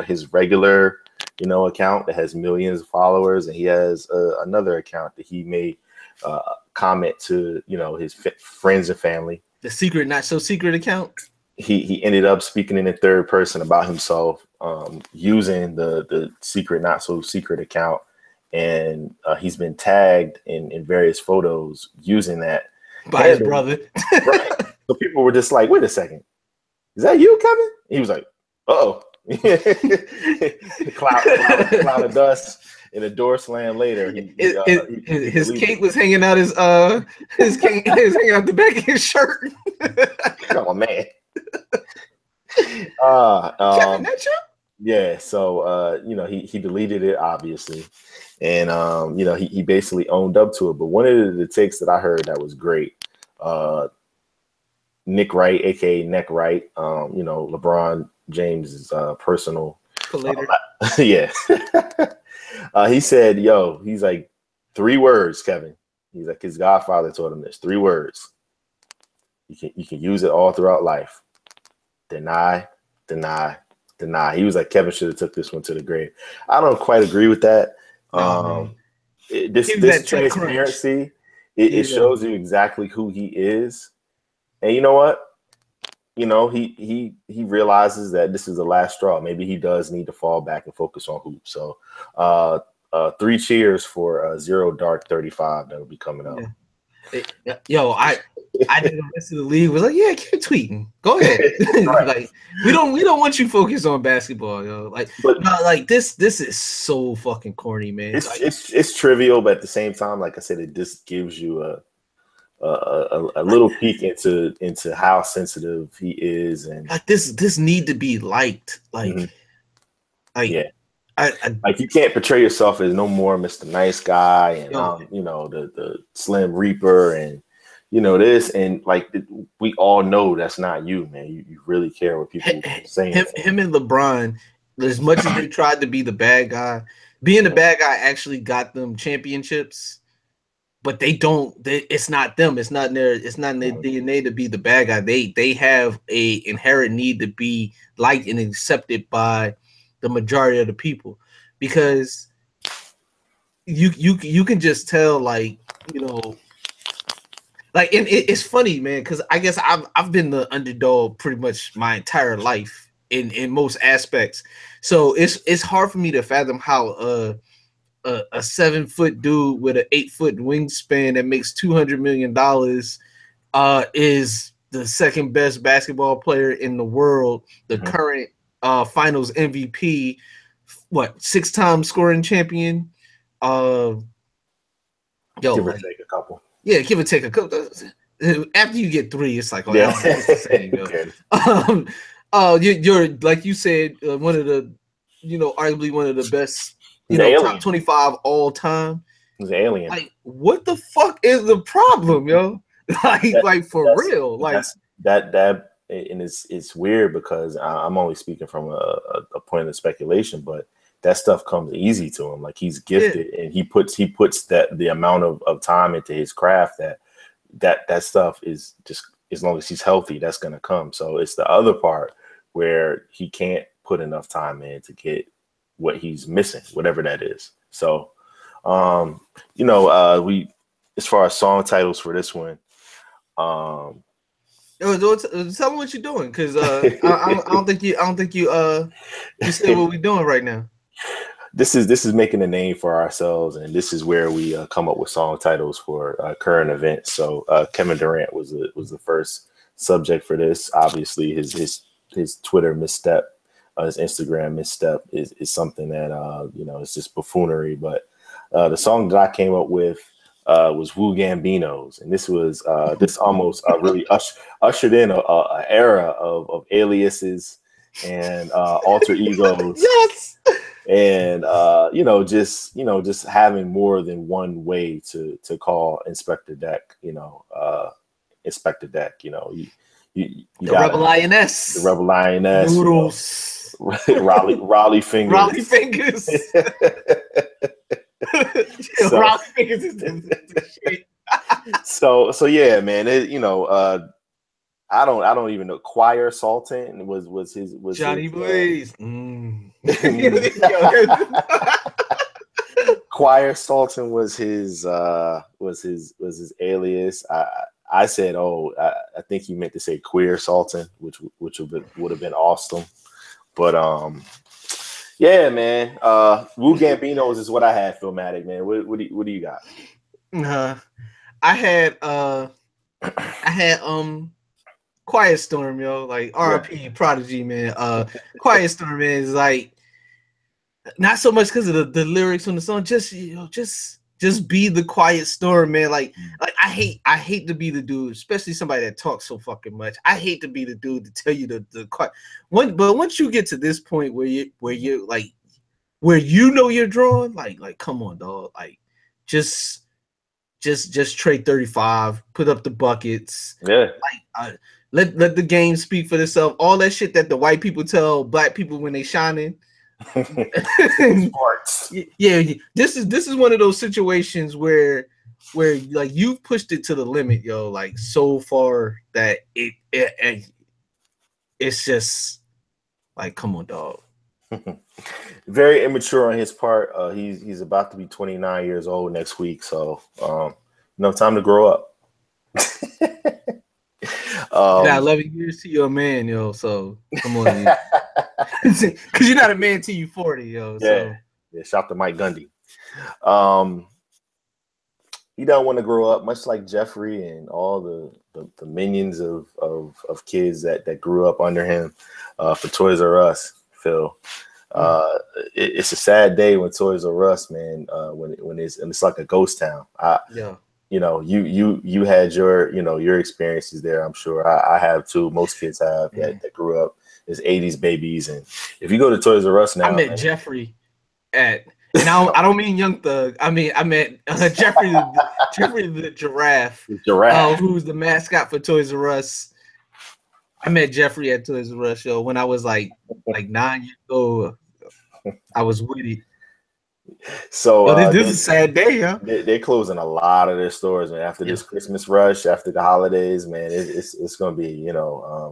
his regular account that has millions of followers, and he has another account that he made comment to his friends and family. The secret, not so secret account. He ended up speaking in the third person about himself, using the secret, not so secret account. And he's been tagged in various photos using that by his brother. Right. So people were just like, wait a second, is that you, Kevin? He was like, uh-oh. cloud of dust, and a door slam later. His cape was hanging out his cape was hanging out the back of his shirt. Come on, man. Kevin, that you? Yeah, so you know, he deleted it obviously, and you know, he basically owned up to it. But one of the takes that I heard that was great, Nick Wright, aka Neck Wright, you know, LeBron James' personal, Later. yeah. He said, "Yo," he's like, 3 words, Kevin. He's like, his godfather taught him this 3 words. You can use it all throughout life. Deny, deny, deny. He was like, Kevin should have took this one to the grave. I don't quite agree with that. This transparency, it shows you exactly who he is. And you know what? You know, he realizes that this is the last straw. Maybe he does need to fall back and focus on hoops. So 3 cheers for 0 Dark 35 that will be coming up. Yo, I did the rest of the league was like, yeah, keep tweeting. Go ahead. Like we don't want you focused on basketball, yo. Like, but no, like this is so fucking corny, man. It's trivial, but at the same time, like I said, it just gives you a little peek into how sensitive he is, and like this need to be liked, like, like yeah. Like you can't portray yourself as no more Mr. Nice Guy and you know, the Slim Reaper and you know this, and like we all know that's not you, man. You really care what people are saying. Him and LeBron, as much as they tried to be the bad guy, being the bad guy actually got them championships. But they don't. It's not them. It's not in their DNA to be the bad guy. They have a inherent need to be liked and accepted by the majority of the people, because you can just tell, like, you know, like, and it's funny, man, because I guess I've been the underdog pretty much my entire life in most aspects. So it's hard for me to fathom how a 7-foot dude with an 8-foot wingspan that makes $200 million is the second best basketball player in the world, the current finals MVP, 6-time scoring champion. Give or take a couple. Yeah, give or take a couple. After you get 3, it's like, oh yeah, it's the same. You're like you said, one of the, you know, arguably one of the best, you know, top 25 all time. He's an alien. Like, what the fuck is the problem, yo? like for real. Like that, and it's weird because I'm only speaking from a point of speculation, but that stuff comes easy to him. Like, he's gifted, and he puts that the amount of time into his craft that stuff is just, as long as he's healthy, that's gonna come. So it's the other part where he can't put enough time in to get what he's missing, whatever that is. So, you know, we, as far as song titles for this one, tell me what you're doing, because I don't think you said what we're doing right now. This is making a name for ourselves, and this is where we come up with song titles for current events. So Kevin Durant was the first subject for this. Obviously, his Twitter misstep, his Instagram misstep is something that you know, it's just buffoonery. But the song that I came up with was Wu Gambino's, and this was this almost really ushered in a era of aliases and alter egos. Yes. And you know, just having more than one way to call Inspector Deck. You know, Inspector Deck. You know, you the Rebel Lioness, the Rebel Lioness, Noodles, Raleigh Fingers, Raleigh Fingers. So, Raleigh Fingers is the shit. so yeah, man. You know, I don't even know. Choir Sultan was his Johnny Blaze. Choir Sultan was his alias. I said, I think he meant to say Queer Sultan, which would have been awesome. But yeah, man. Wu Gambino's is what I had, Philmatic, man. What do you got? I had Quiet Storm, yo, like RIP Prodigy, man. Quiet Storm is like, not so much because of the lyrics on the song, just, you know, just just be the quiet storm, man. Like I hate to be the dude, especially somebody that talks so fucking much. I hate to be the dude to tell you the quiet. But once you get to this point where you like where you know you're drawn, like come on, dog. Like just trade 35, put up the buckets. Yeah. Like let the game speak for itself. All that shit that the white people tell black people when they shining. Yeah, this is one of those situations where like you've pushed it to the limit, yo, like so far that it's just like, come on, dog. Very immature on his part. He's about to be 29 years old next week, so time to grow up. You got 11 years to your man, yo. So come on, because you're not a man till you 40, yo. Yeah, shout out to Mike Gundy. He don't want to grow up, much like Jeffrey and all the minions of kids that grew up under him for Toys R Us. Phil, it's a sad day when Toys R Us, man. When it's like a ghost town. You had your experiences there. I'm sure I have too. Most kids have that grew up as 80s babies. And if you go to Toys R Us now, I met Jeffrey and I don't mean Young Thug. I meant Jeffrey the giraffe. Who's the mascot for Toys R Us. I met Jeffrey at Toys R Us show when I was like 9 years old. I was with it. So this is a sad day, huh? They're closing a lot of their stores, man. After this Christmas rush, after the holidays, man, it's gonna be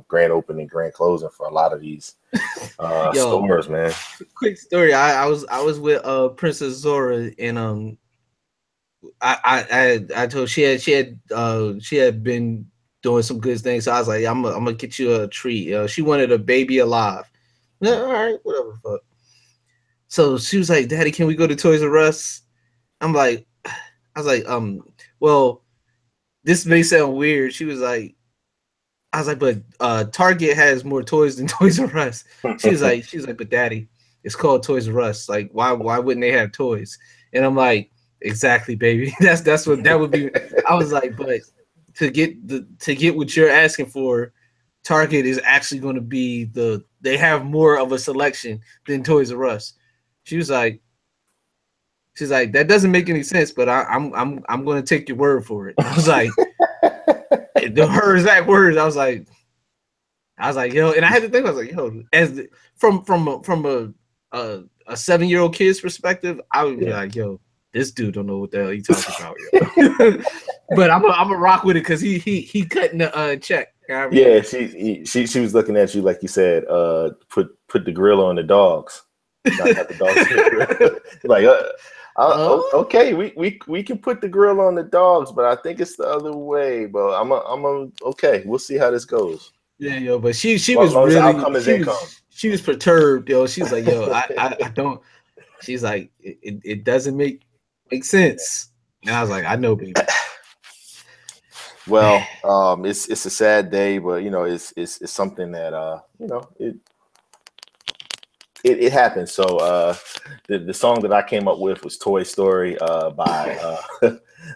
grand opening, grand closing for a lot of these stores, man. Quick story: I was with Princess Zora, and I told she had been doing some good things, so I was like, I'm gonna get you a treat. She wanted a baby alive. All right, whatever, fuck. So she was like, Daddy, can we go to Toys R Us? I was like, well, this may sound weird. She was like, I was like, but Target has more toys than Toys R Us. She was like, but Daddy, it's called Toys R Us. Like, why wouldn't they have toys? And I'm like, exactly, baby. That's what that would be. I was like, but to get what you're asking for, Target is actually going to be they have more of a selection than Toys R Us. She's like, that doesn't make any sense, but I'm going to take your word for it. I was like, her exact words. I was like, yo, and I had to think. I was like, yo, from a 7-year-old kid's perspective, I would be like, yo, this dude don't know what the hell he talking about, yo. But I'm a rock with it because he cutting the check. You know what I mean? Yeah, she was looking at you like you said, put the grill on the dogs. Not the dogs. Like, okay, we can put the grill on the dogs, but I think it's the other way. But I'm okay. We'll see how this goes. Yeah, yo, but she was really she was perturbed, yo. She's like, yo, I don't. She's like, it doesn't make sense. And I was like, I know, baby. Well, it's a sad day, but it's something that it happens. So the song that I came up with was Toy Story by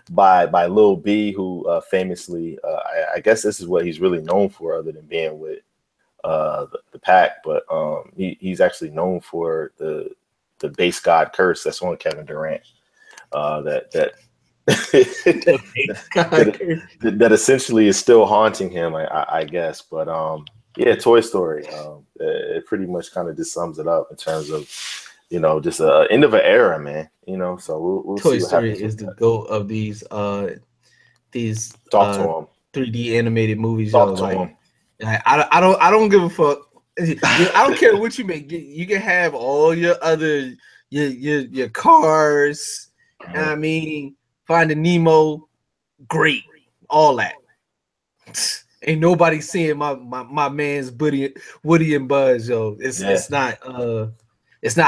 Lil B, who famously I guess this is what he's really known for, other than being with the Pack, but he's actually known for the bass god curse that's on Kevin Durant. That essentially is still haunting him, I guess. But yeah, Toy Story. It pretty much kind of just sums it up in terms of just an end of an era, man. So we'll Toy see what Story happens is the goat of these talk to him. 3D animated movies. Talk to him. I don't give a fuck. I don't care what you make. You can have all your other your cars. I mean, Finding Nemo, great, all that. Ain't nobody seeing my man's Woody and Buzz, yo. It's not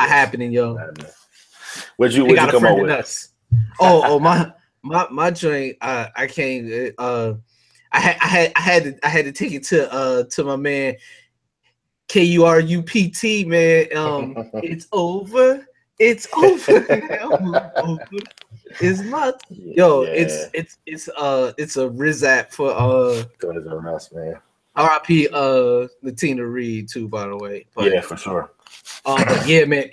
happening, yo. What'd you come up with? Us. Oh, my joint. I can't. I had to take it to my man KURUPT, man. It's over. It's over. It's not. Yo, it's a Rizap for Toys R Us, man. R.I.P. Latina Reed too, by the way. But, yeah, for sure. But yeah, man,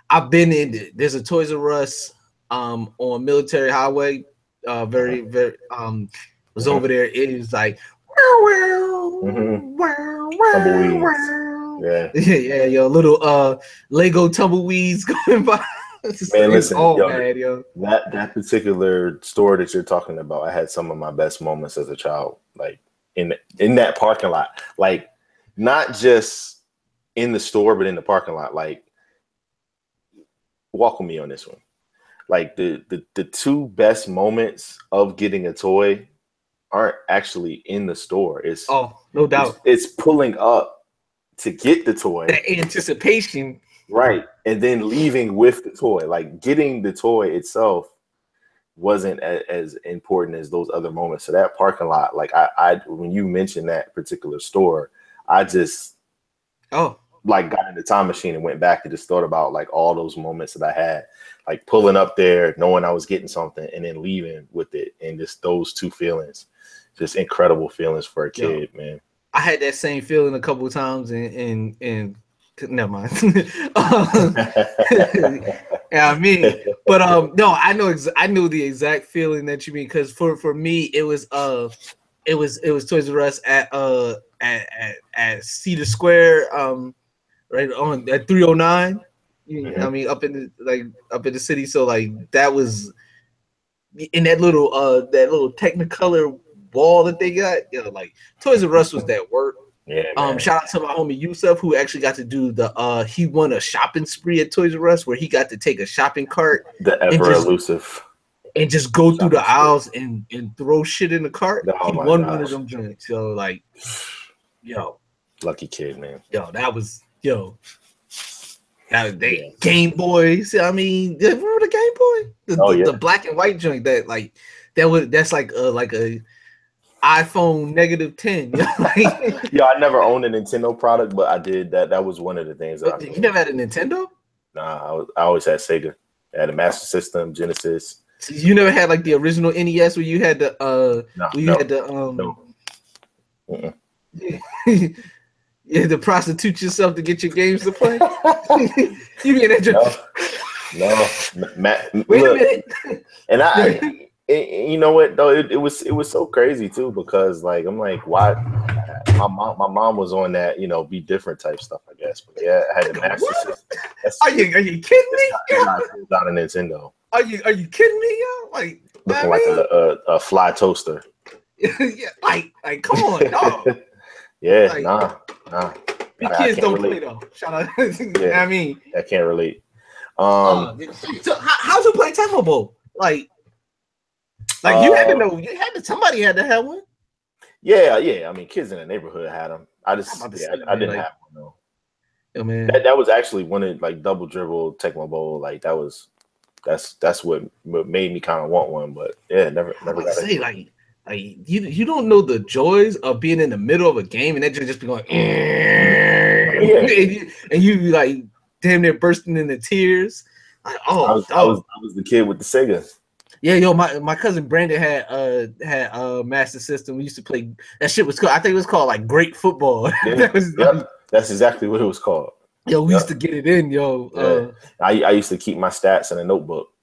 I've been in it. There's a Toys R Us on Military Highway. Very was over there. It is like yeah, yo, little Lego tumbleweeds going by. Man, listen, bad, yo. That particular store that you're talking about, I had some of my best moments as a child, like in that parking lot, like not just in the store, but in the parking lot. Like, walk with me on this one. Like the two best moments of getting a toy aren't actually in the store. It's no doubt. It's pulling up to get the toy. That anticipation. Right. And then leaving with the toy. Like, getting the toy itself wasn't as important as those other moments. So that parking lot, like I when you mentioned that particular store, I just like got in the time machine and went back and just thought about like all those moments that I had, like pulling up there, knowing I was getting something, and then leaving with it. And just those two feelings, just incredible feelings for a kid, man. I had that same feeling a couple of times and never mind. Yeah, I mean, but no, I knew the exact feeling that you mean, because for me it was Toys R Us at Cedar Square, right on at 309. I mean, up in the city. So like that was in that little Technicolor wall that they got. Like Toys R Us was that work. Yeah, man. Shout out to my homie Yusuf, who actually got to do he won a shopping spree at Toys R Us where he got to take a shopping cart, the ever elusive, and just go through the aisles and throw shit in the cart. Oh, he won one of them joints. So like, yo, lucky kid, man. Yo, that was Game Boys. I mean, remember the Game Boy? The black and white joint that's like a iPhone -10. Yeah, I never owned a Nintendo product, but I did that. That was one of the things. You never had a Nintendo? Nah, I always had Sega. I had a Master System, Genesis. So you never had like the original NES where you had you had to prostitute yourself to get your games to play. You mean that? No. Wait a minute. And you know what though, it was so crazy too, because like I'm like, why? My mom was on that, be different type stuff, I guess. But yeah, I had the Master System. Are you kidding me? Not a Nintendo. Are you kidding me, yo? Like looking like a fly toaster. Yeah, like come on, dog. Yeah, like, nah. The kids don't play though. Shout out. Yeah, I mean, I can't relate. So how's you play Tecmo Bowl? Like you had to know. Somebody had to have one. Yeah. I mean, kids in the neighborhood had them. I didn't have one though. Yo, man, that was actually one of like Double Dribble, Tecmo Bowl. Like that's what made me kind of want one. But yeah, never got it. Like you don't know the joys of being in the middle of a game and that just be going, and you like damn near bursting into tears. Like, I was the kid with the Sega. Yeah, yo, my cousin Brandon had a Master System. We used to play that shit. Was called, I think it was called like Great Football. Yeah. That's exactly what it was called. Yo, we used to get it in, yo. Yeah. I used to keep my stats in a notebook.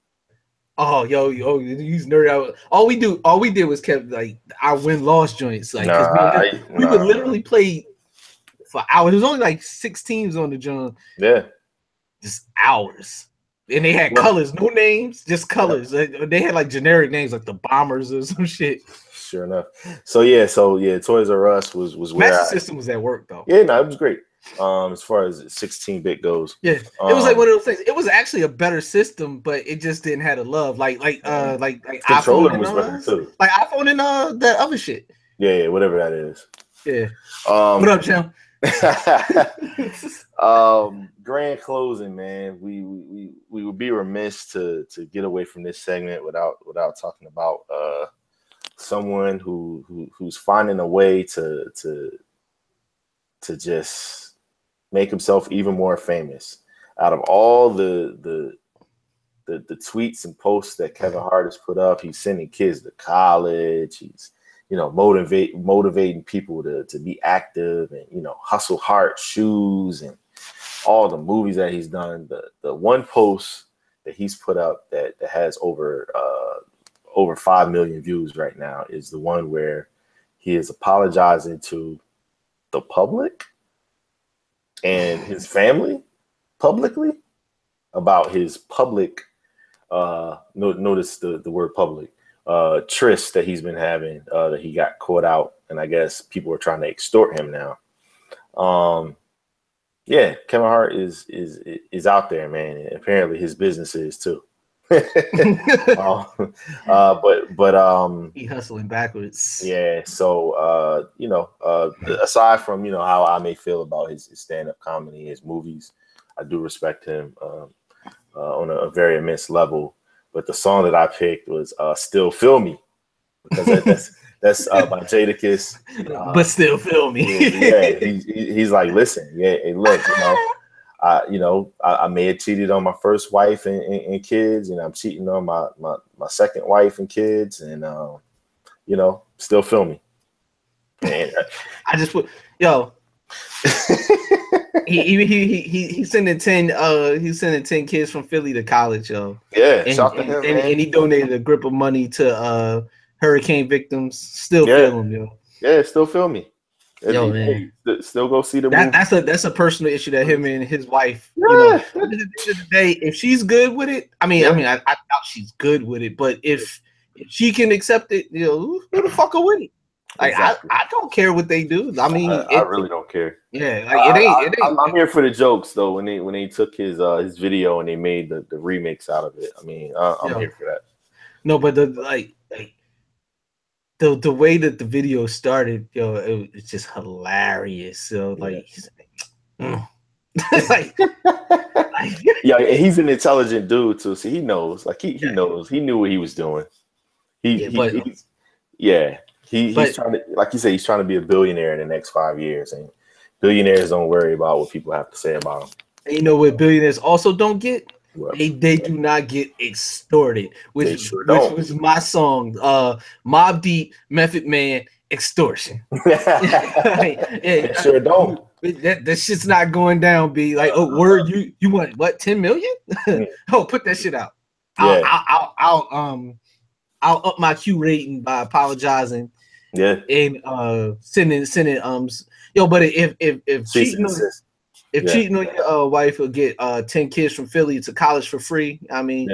Oh, yo, he's nerd out. All we did was kept like our win-loss joints. Like we would literally play for hours. There was only like 6 teams on the joint. Yeah, just hours. And they had colors, no names, just colors. They had like generic names like the Bombers or some shit. Sure enough. So yeah, Toys R Us was where Master System was at work though. Yeah, no, it was great. As far as 16-bit goes. Yeah. It was like one of those things. It was actually a better system, but it just didn't have the love. Like controller iPhone was better too. Like iPhone and that other shit. Yeah, whatever that is. Yeah. What up, Jim? Grand closing, man. We would be remiss to get away from this segment without talking about someone who's finding a way to just make himself even more famous. out of all the tweets and posts that Kevin Hart has put up, he's sending kids to college. He's, you know, motivating people to be active and, you know, hustle Hart shoes and all the movies that he's done. The one post that he's put up that has over 5 million views right now is the one where he is apologizing to the public and his family publicly about his public notice the word public tryst that he's been having, that he got caught out, and I guess people are trying to extort him now. Yeah, Kevin Hart is out there, man, and apparently his business is too. But he hustling backwards. Yeah, so you know, aside from, you know, how I may feel about his stand-up comedy, his movies, I do respect him on a very immense level. But the song that I picked was "Still Feel Me," because that's by Jadakiss. But still feel me. Yeah, he's like, listen, yeah, hey, look, you know, I may have cheated on my first wife and kids, and I'm cheating on my second wife and kids, and you know, still feel me. And I just put, yo. he sending 10 he's sending 10 kids from Philly to college, yo. Yeah, shout to him, and he donated a grip of money to hurricane victims. Still feel him, yo. Yeah, still feel me. Yo, man. Still go see the movie. That's a personal issue that him and his wife, you know, at the end of the day, if she's good with it, I doubt she's good with it, but if she can accept it, you know, who the fuck are with it? Like, exactly. I don't care what they do. I mean, I really don't care. Yeah, like it ain't. I'm here for the jokes though. When they took his video and they made the remix out of it. I mean, I'm here for that. No, but the way that the video started, yo, it's just hilarious. So like, like, yeah, and he's an intelligent dude too. So he knows. Like he knows. He knew what he was doing. He's trying to, like you said, he's trying to be a billionaire in the next 5 years, and billionaires don't worry about what people have to say about them. And you know what billionaires also don't get? What? They do not get extorted, which was my song, Mobb Deep, Method Man, Extortion. They sure don't. That shit's not going down. Be like, oh, word, you want what? 10 million? Oh, put that shit out. I'll up my Q rating by apologizing. Yeah. And sending yo, but if cheating on your wife will get 10 kids from Philly to college for free, I mean,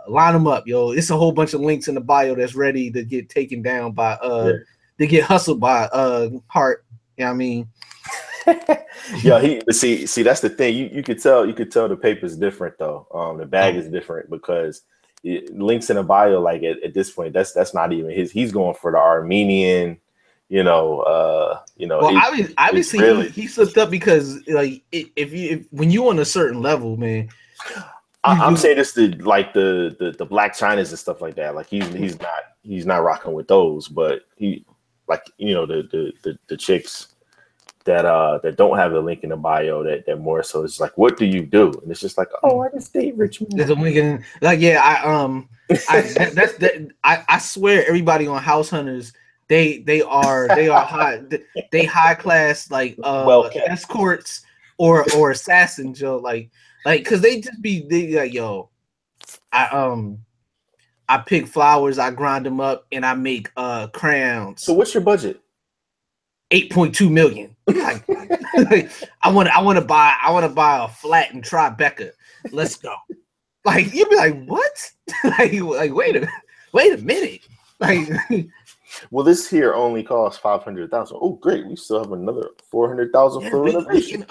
line them up, yo. It's a whole bunch of links in the bio that's ready to get taken down by to get hustled by Hart. You know what I mean? Yeah, see that's the thing. You could tell the paper's different though. The bag is different because links in the bio, like at this point, that's not even his. He's going for the Armenian, Well, obviously really, he slipped up because like when you on a certain level, man. I'm saying this to like the Black Chinas and stuff like that. Like he's not rocking with those, but he like the chicks that don't have a link in the bio that more so it's like, what do you do? And it's just like, oh, I just date rich men. There's a link in, like, yeah, I swear everybody on House Hunters, they are high class, like escorts or assassins, yo, like because they like, yo, I pick flowers, I grind them up, and I make crowns. So what's your budget? 8.2 million. Like, I want to buy a flat in Tribeca. Let's go. Like, you'd be like, what? like wait a minute. Like, well, this here only costs 500,000. Oh, great. We still have another 400,000 for renovation.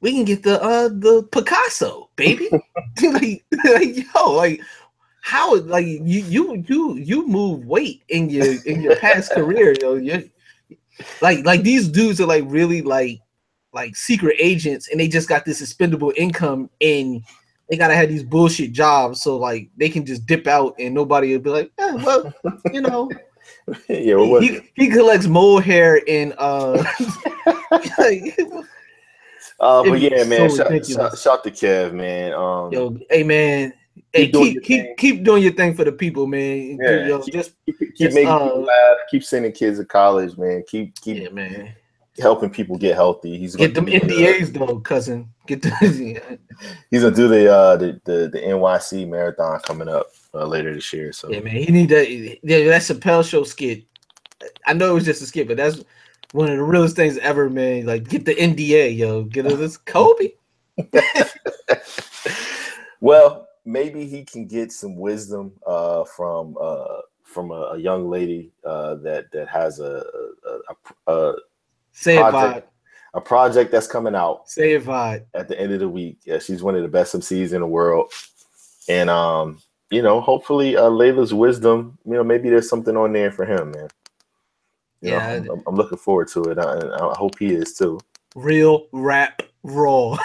We can get the Picasso, baby. like how like you move weight in your past career, yo. You like these dudes are like really like secret agents, and they just got this expendable income, and they gotta have these bullshit jobs, so like they can just dip out and nobody will be like, well, Yeah, he collects mole hair and But yeah, man, so ridiculous. shout to Kev, man. Yo, hey man, hey, keep doing your thing. keep doing your thing for the people, man. Yeah, Yo, keep making people laugh. Keep sending kids to college, man. Keep yeah, man. helping people get healthy. He's gonna Get them NDAs though, cousin. Get the he's gonna do the NYC marathon coming up later this year. So yeah, man, he need that. Yeah, that Chappelle Show skit. I know it was just a skit, but that's one of the realest things ever, man. Like, get the NDA, yo. Get this Kobe. Well, maybe he can get some wisdom from a young lady that has a Say project, it, a project that's coming out. Say it, Vod. At the end of the week. Yeah, she's one of the best MCs in the world, and hopefully Laila's wisdom. Maybe there's something on there for him, man. I'm looking forward to it, and I hope he is too. Real rap raw.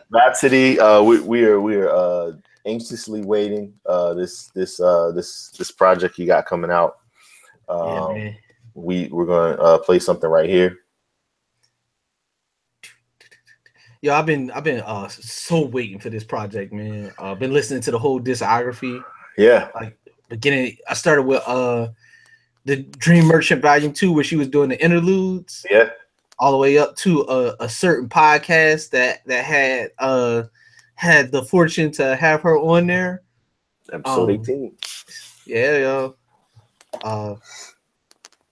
Rapsody, we are anxiously waiting this project he got coming out. We're gonna play something right here. Yo, I've been so waiting for this project, man. I've been listening to the whole discography. Yeah, like beginning. I started with the Dream Merchant Volume 2, where she was doing the interludes. Yeah. All the way up to a certain podcast that had the fortune to have her on there. Episode 18. Yeah, yo.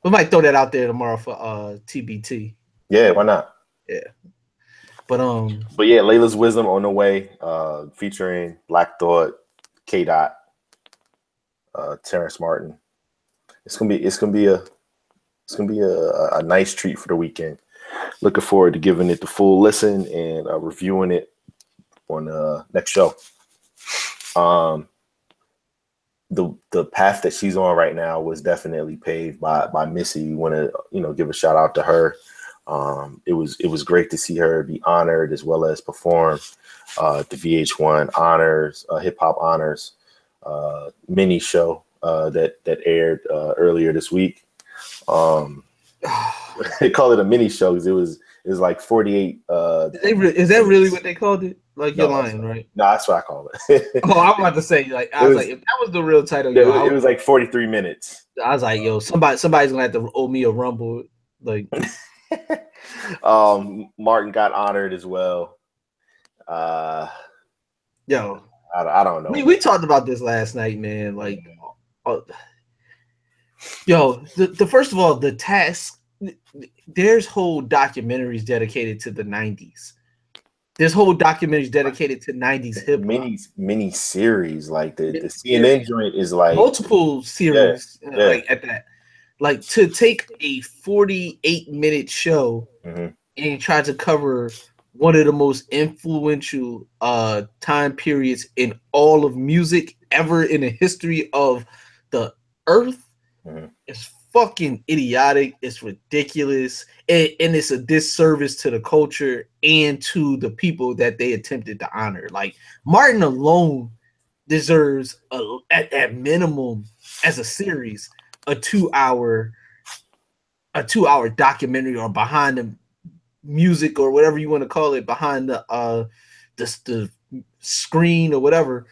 We might throw that out there tomorrow for TBT. Yeah, why not? Yeah. But yeah, Laila's Wisdom on the way, featuring Black Thought, K. Dot, Terrence Martin. It's gonna be a nice treat for the weekend. Looking forward to giving it the full listen and reviewing it on the next show. The path that she's on right now was definitely paved by Missy. We want to give a shout out to her. It was great to see her be honored as well as perform the Vh1 Honors, Hip-Hop Honors mini show that aired earlier this week. They call it a mini show because it was like 48. Is that really what they called it? Like, you're lying, right? No, that's what I call it. Oh, I'm about to say, like, I was like, if that was the real title, it was like 43 minutes. I was like, yo, somebody's gonna have to owe me a rumble, like. Martin got honored as well. Yo, I don't know. We talked about this last night, man. Like, yo, the first of all, the task. There's whole documentaries dedicated to the 90s. There's whole documentaries dedicated to 90s hip hop. Mini series, like the CNN joint is like multiple series, like at that. Like, to take a 48-minute show and try to cover one of the most influential time periods in all of music ever in the history of the earth is fucking idiotic. It's ridiculous, and it's a disservice to the culture and to the people that they attempted to honor. Like, Martin alone deserves at minimum, as a series, a 2-hour documentary, or behind the music, or whatever you want to call it, behind the screen or whatever.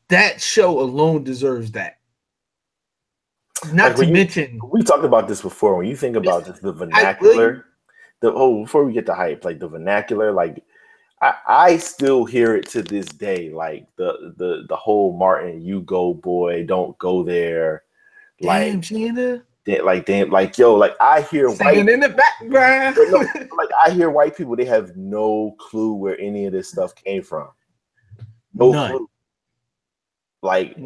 That show alone deserves that. Not to mention, we talked about this before. When you think about this, the vernacular, before we get to hype, like the vernacular, like I still hear it to this day. Like the whole Martin, you go boy, don't go there. Like, damn, Gina. Like yo, like I hear singing in the background. Like I hear white people, they have no clue where any of this stuff came from. No clue. Like,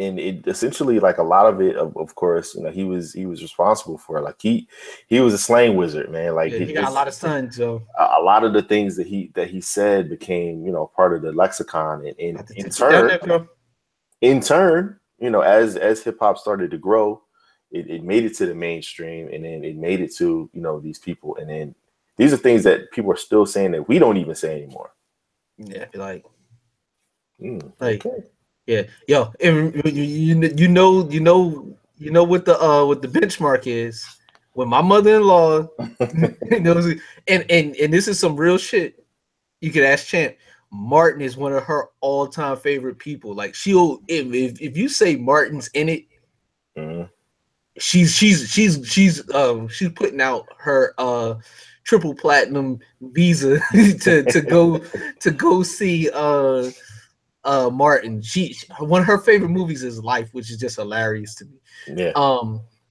and it essentially, like, a lot of it, of course, he was responsible for it. Like he was a slang wizard, man. Like, he got a lot of sons, so a lot of the things that he said became, part of the lexicon, and in turn, as hip hop started to grow, it made it to the mainstream, and then it made it to these people, and then these are things that people are still saying that we don't even say anymore. Yeah, like. Okay. Yeah, yo, you know what the benchmark is when my mother-in-law knows, and this is some real shit. You could ask Champ. Martin is one of her all-time favorite people. Like she'll if you say Martin's in it, she's putting out her triple platinum visa to go see Martin. One of her favorite movies is Life, which is just hilarious to me. Yeah.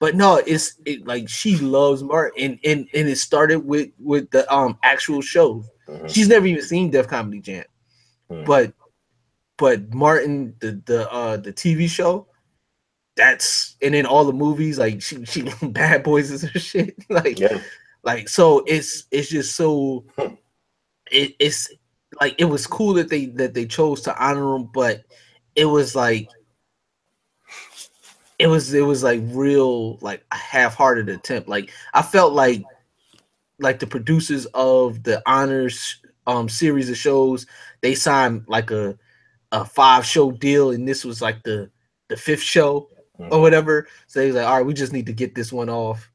But no, it like she loves Martin, and it started with the actual show. She's never even seen Def Comedy Jam, but Martin, the TV show, that's, and then all the movies, like she Bad Boys and shit, like so it's just so it's like it was cool that they chose to honor him, but it was like it was like real, like a half-hearted attempt. Like I felt like the producers of the honors series of shows, they signed like a 5-show deal, and this was like the 5th show or whatever. So they was like, all right, we just need to get this one off,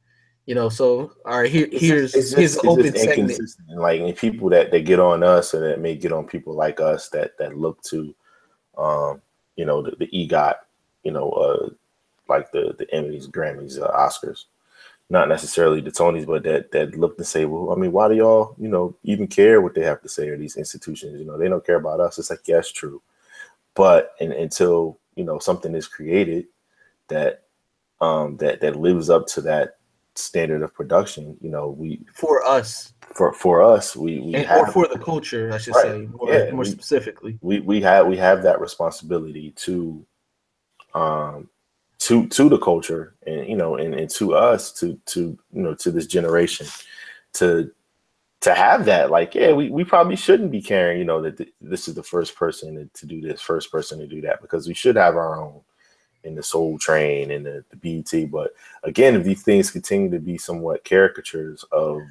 you know. So all right, here's the open segment. Like, and people that get on us, or that may get on people like us that look to you know, the EGOT, you know, like the Emmys, Grammys, Oscars, not necessarily the Tonys, but that look to say, well, I mean, why do y'all, you know, even care what they have to say, or these institutions, you know, they don't care about us. It's like, yes, true. But until, you know, something is created that that lives up to that standard of production, you know, for us, we have, or for the culture, I should say, more specifically, we have that responsibility to the culture, and you know, and to us, to you know, to this generation, to have that. Like, yeah, we probably shouldn't be caring, you know, that this is the first person to do this, first person to do that, because we should have our own in the Soul Train and the BET. But again, if these things continue to be somewhat caricatures of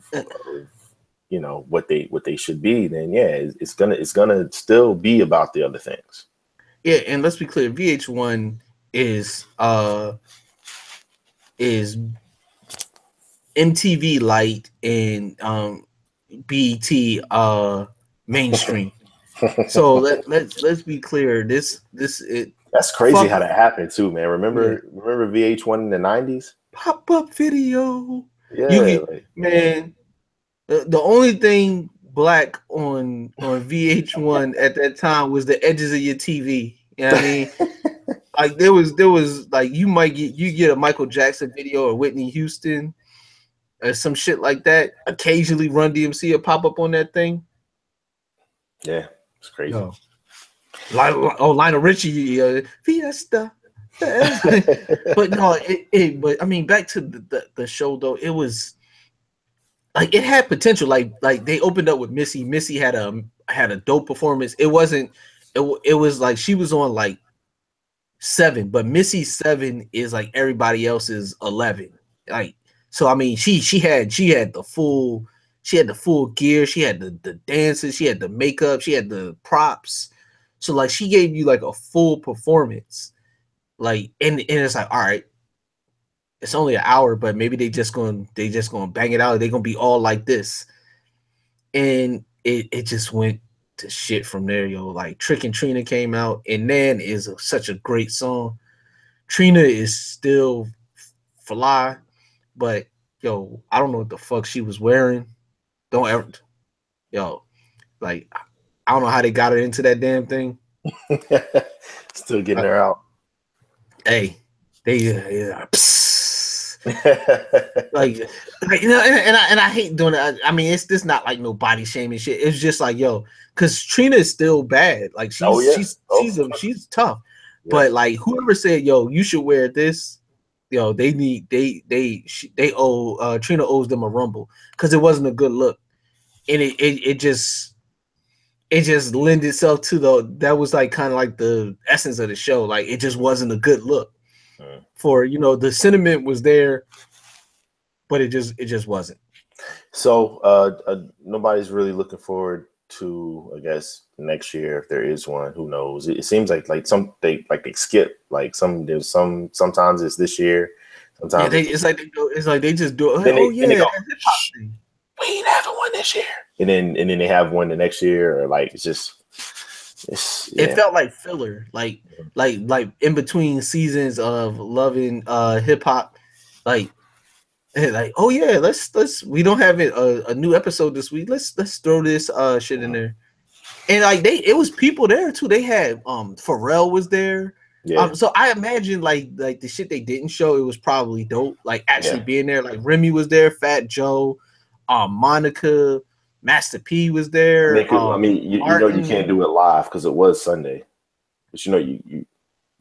you know, what they should be, then yeah, it's gonna still be about the other things. Yeah, and let's be clear, VH1 is MTV Light and BET mainstream. So let's be clear. That's crazy how that happened too, man. Remember VH1 in the 90s? Pop-up video. Yeah, man. The only thing black on VH1 at that time was the edges of your TV. You know what I mean? Like there was like you get a Michael Jackson video or Whitney Houston or some shit like that. Occasionally Run DMC will pop up on that thing. Yeah, it's crazy. No. Lionel Richie, Fiesta. But no, but I mean, back to the show though, it was like it had potential. Like they opened up with Missy. Missy had a dope performance. It wasn't. It was like she was on like 7, but Missy's 7 is like everybody else's 11. Like, so I mean, she had the full gear. She had the dances. She had the makeup. She had the props. So like she gave you like a full performance. Like, and it's like, all right, it's only an hour, but maybe they just gonna bang it out. They're gonna be all like this, and it just went to shit from there, yo. Like Trick and Trina came out, and Nan is such a great song. Trina is still fly, but yo, I don't know what the fuck she was wearing. Don't ever, yo, like I don't know how they got her into that damn thing. Still getting her out. Hey, they like you know, and I hate doing it. I mean, it's just not like no body shaming shit. It's just like, yo, because Trina is still bad. Like she's tough, but like whoever said, yo, you should wear this, yo, they owe Trina owes them a rumble because it wasn't a good look, and it just lend itself to that was like kind of like the essence of the show. Like it just wasn't a good look for, you know, the sentiment was there, but it just wasn't. So nobody's really looking forward to, I guess, next year, if there is one. Who knows? It seems like they skip, like sometimes it's this year, Yeah, Sometimes it's like they just do it. Like, then they go, hip hop thing. we ain't having one this year, and then they have one the next year, or like It felt like filler, like in between seasons of loving hip hop, like oh yeah, let's we don't have a new episode this week. Let's throw this shit in there. And like it was people there too. They had Pharrell was there. Yeah. So I imagine like the shit they didn't show, it was probably dope. Like actually being there. Like Remy was there, Fat Joe, Monica, Master P was there. I mean, you know you can't do it live because it was Sunday, but you know you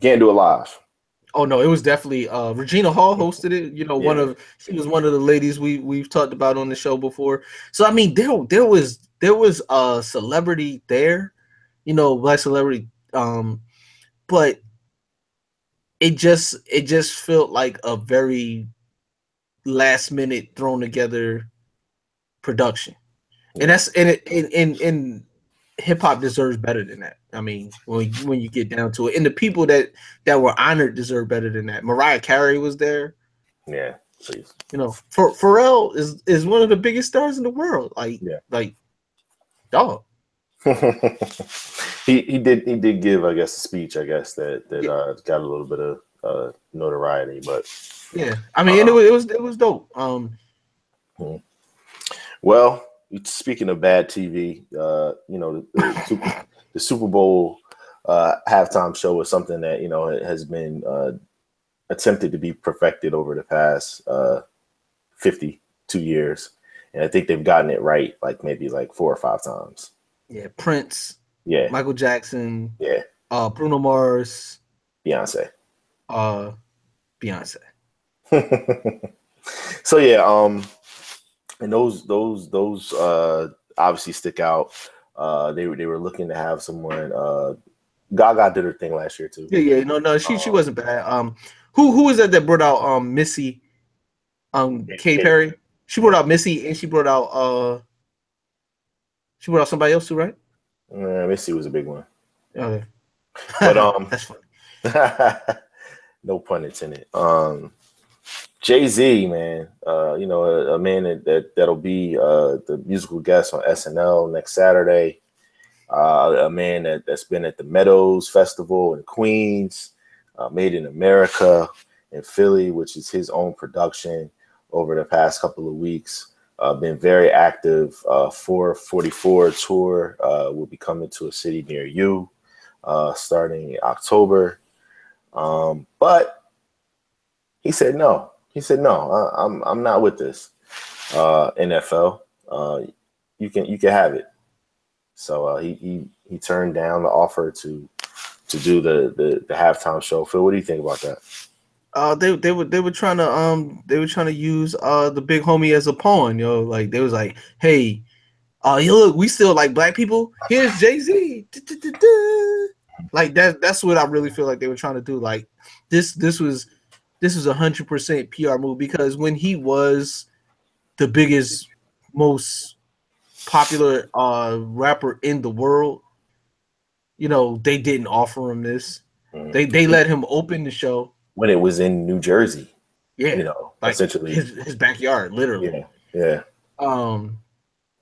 can't do it live. Oh no, it was definitely Regina Hall hosted it. You know, she was one of the ladies we've talked about on the show before. So I mean, there was a celebrity there, you know, black celebrity, but it just felt like a very last minute thrown together production, and that's and hip hop deserves better than that. I mean, when you get down to it, and the people that were honored deserve better than that. Mariah Carey was there. Yeah, please. You know, Pharrell is one of the biggest stars in the world. Like, dog. he did give, I guess, a speech. I guess that got a little bit of notoriety, but yeah, I mean, and it was dope. Well, speaking of bad TV, you know, the Super Bowl halftime show is something that, you know, has been attempted to be perfected over the past 52 years, and I think they've gotten it right like maybe like 4 or 5 times. Yeah, Prince. Yeah, Michael Jackson. Yeah, Bruno Mars. Beyonce. Beyonce. So yeah, and those obviously stick out. They were looking to have someone. Gaga did her thing last year too. Yeah, no, she wasn't bad. Who was that brought out Missy? Katy Perry. She brought out Missy, and she brought out somebody else too, right? Missy was a big one. Okay, but that's funny. No pun intended. Jay-Z, man, you know, a man that'll be the musical guest on SNL next Saturday. A man that's been at the Meadows Festival in Queens, Made in America in Philly, which is his own production, over the past couple of weeks. Been very active. 444 tour will be coming to a city near you starting in October. But he said no. He said no. I'm not with this. NFL, you can have it. So he turned down the offer to do the halftime show. Phil, what do you think about that? They were trying to use the big homie as a pawn, yo. Like they was like, hey, you look, we still like black people. Here's Jay-Z. Like that's what I really feel like they were trying to do. Like this was 100% PR move, because when he was the biggest, most popular rapper in the world, you know, they didn't offer him this. They let him open the show when it was in New Jersey. Yeah, you know, like essentially his backyard, literally. Yeah.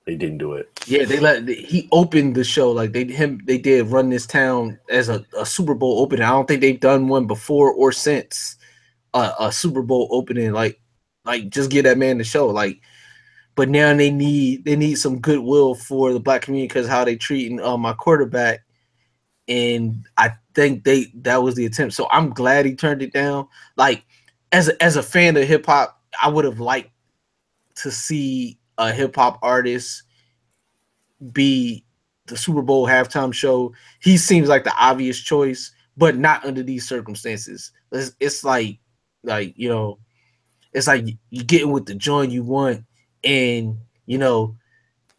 They didn't do it. Yeah, he opened the show. Like they did Run This Town as a Super Bowl opening. I don't think they've done one before or since a Super Bowl opening. Like just give that man the show. Like, but now they need some goodwill for the black community because how they treating my quarterback, and I think that was the attempt. So I'm glad he turned it down. Like as a fan of hip hop, I would have liked to see a hip hop artist be the Super Bowl halftime show. He seems like the obvious choice, but not under these circumstances. It's like you know, it's like you getting with the joint you want, and you know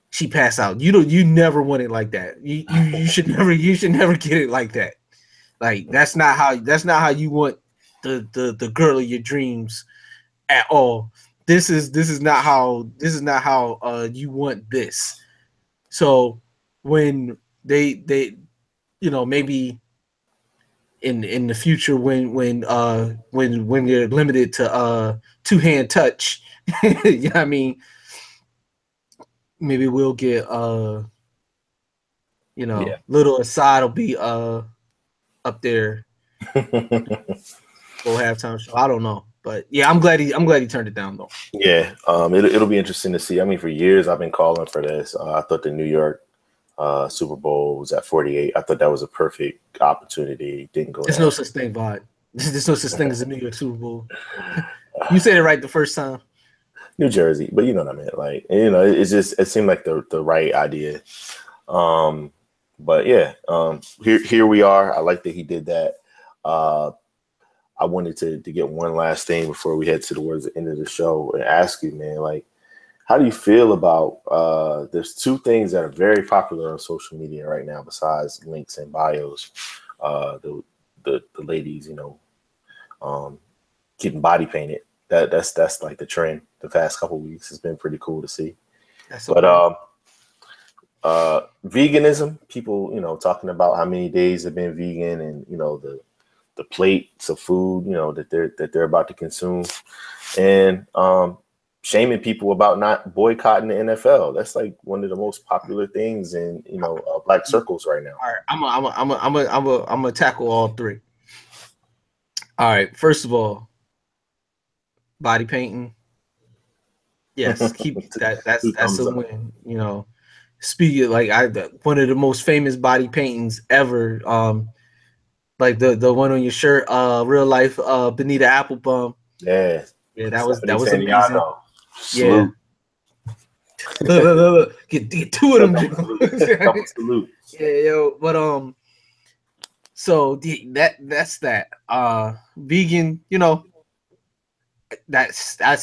she pass out. You never want it like that. You should never get it like that. Like that's not how you want the girl of your dreams at all. This is not how you want this. So when they you know, maybe in the future when you're limited to two-hand touch. You know what I mean? Maybe we'll get little Aside will be up there for halftime show. I don't know. But yeah, I'm glad he turned it down though. Yeah, it'll be interesting to see. I mean, for years I've been calling for this. I thought the New York Super Bowl was at 48. I thought that was a perfect opportunity. Didn't go. There's no such thing, Vod. There's no such thing as a New York Super Bowl. You said it right the first time. New Jersey, but you know what I mean. Like, it seemed like the right idea. But yeah, here we are. I like that he did that. I wanted to get one last thing before we head towards the end of the show and ask you, man, like, how do you feel about there's two things that are very popular on social media right now besides links and bios. The ladies, getting body painted. That's like the trend the past couple of weeks. It's been pretty cool to see. Veganism, people, talking about how many days have been vegan and, the plates of food, that they're about to consume, and shaming people about not boycotting the NFL. That's like one of the most popular things in black circles right now. All right, I'm gonna tackle all three. All right, first of all, body painting. Yes, keep that. That's a win. Speaking one of the most famous body paintings ever. Like the one on your shirt, real life, Benita Applebum. Yeah, that was amazing. Yeah. Get two of them. Salute. Yeah, yo. But so that's that. Vegan, that's a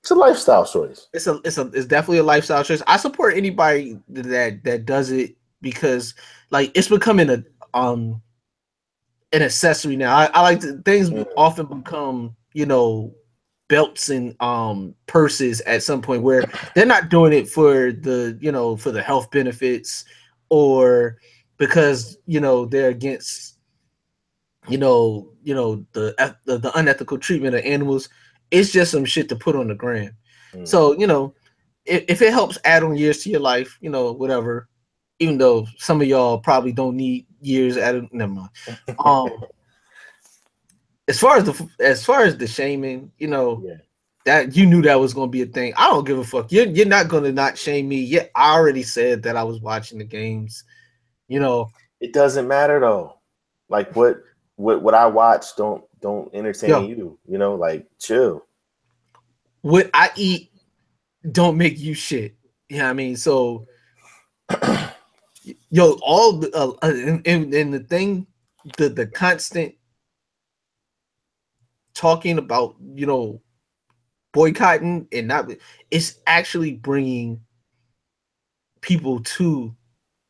it's a lifestyle choice. It's definitely a lifestyle choice. I support anybody that does it because like it's becoming an accessory now. I like things often become belts and purses at some point where they're not doing it for the health benefits or because they're against the unethical treatment of animals. It's just some shit to put on the gram. So if it helps add on years to your life, whatever. Even though some of y'all probably don't need years added. Never mind. As far as the shaming, that you knew that was gonna be a thing. I don't give a fuck. You're not gonna not shame me. Yeah, I already said that I was watching the games. It doesn't matter though. Like what I watch don't entertain you. Like chill. What I eat don't make you shit. You know what I mean? So all and the thing, the constant talking about boycotting and not, it's actually bringing people to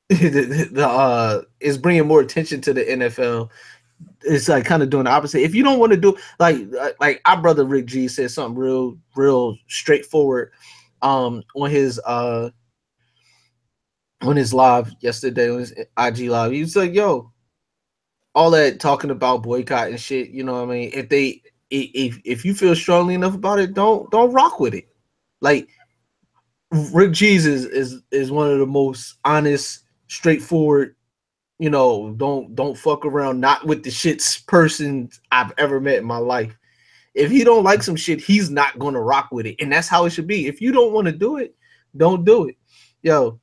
it's bringing more attention to the NFL. It's like kind of doing the opposite. If you don't want to do like our brother Rick G said something real straightforward on his live yesterday, on his IG live. He was like, yo, all that talking about boycott and shit, you know what I mean? If you feel strongly enough about it, don't rock with it. Like Rick G's is one of the most honest, straightforward, don't fuck around, not with the shits person I've ever met in my life. If he don't like some shit, he's not gonna rock with it. And that's how it should be. If you don't want to do it, don't do it. Yo,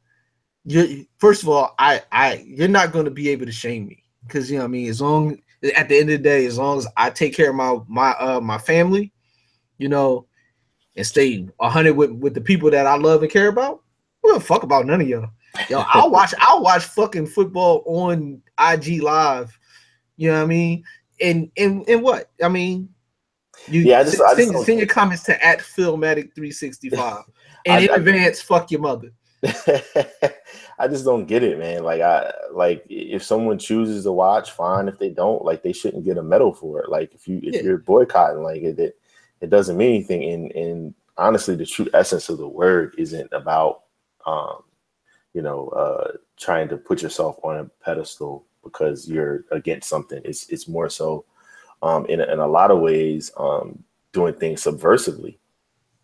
first of all, you're not gonna be able to shame me. Because at the end of the day, as long as I take care of my family, and stay 100 with the people that I love and care about, I don't fuck about none of y'all. Yo, I'll watch fucking football on IG Live. You know what I mean? And what? I mean, send your comments to @Philmatic365. And in advance, fuck your mother. I just don't get it, man. Like if someone chooses to watch, fine. If they don't, like they shouldn't get a medal for it. Like if you're boycotting, like it doesn't mean anything. And honestly, the true essence of the word isn't about trying to put yourself on a pedestal, because you're against something. It's more so in a lot of ways doing things subversively,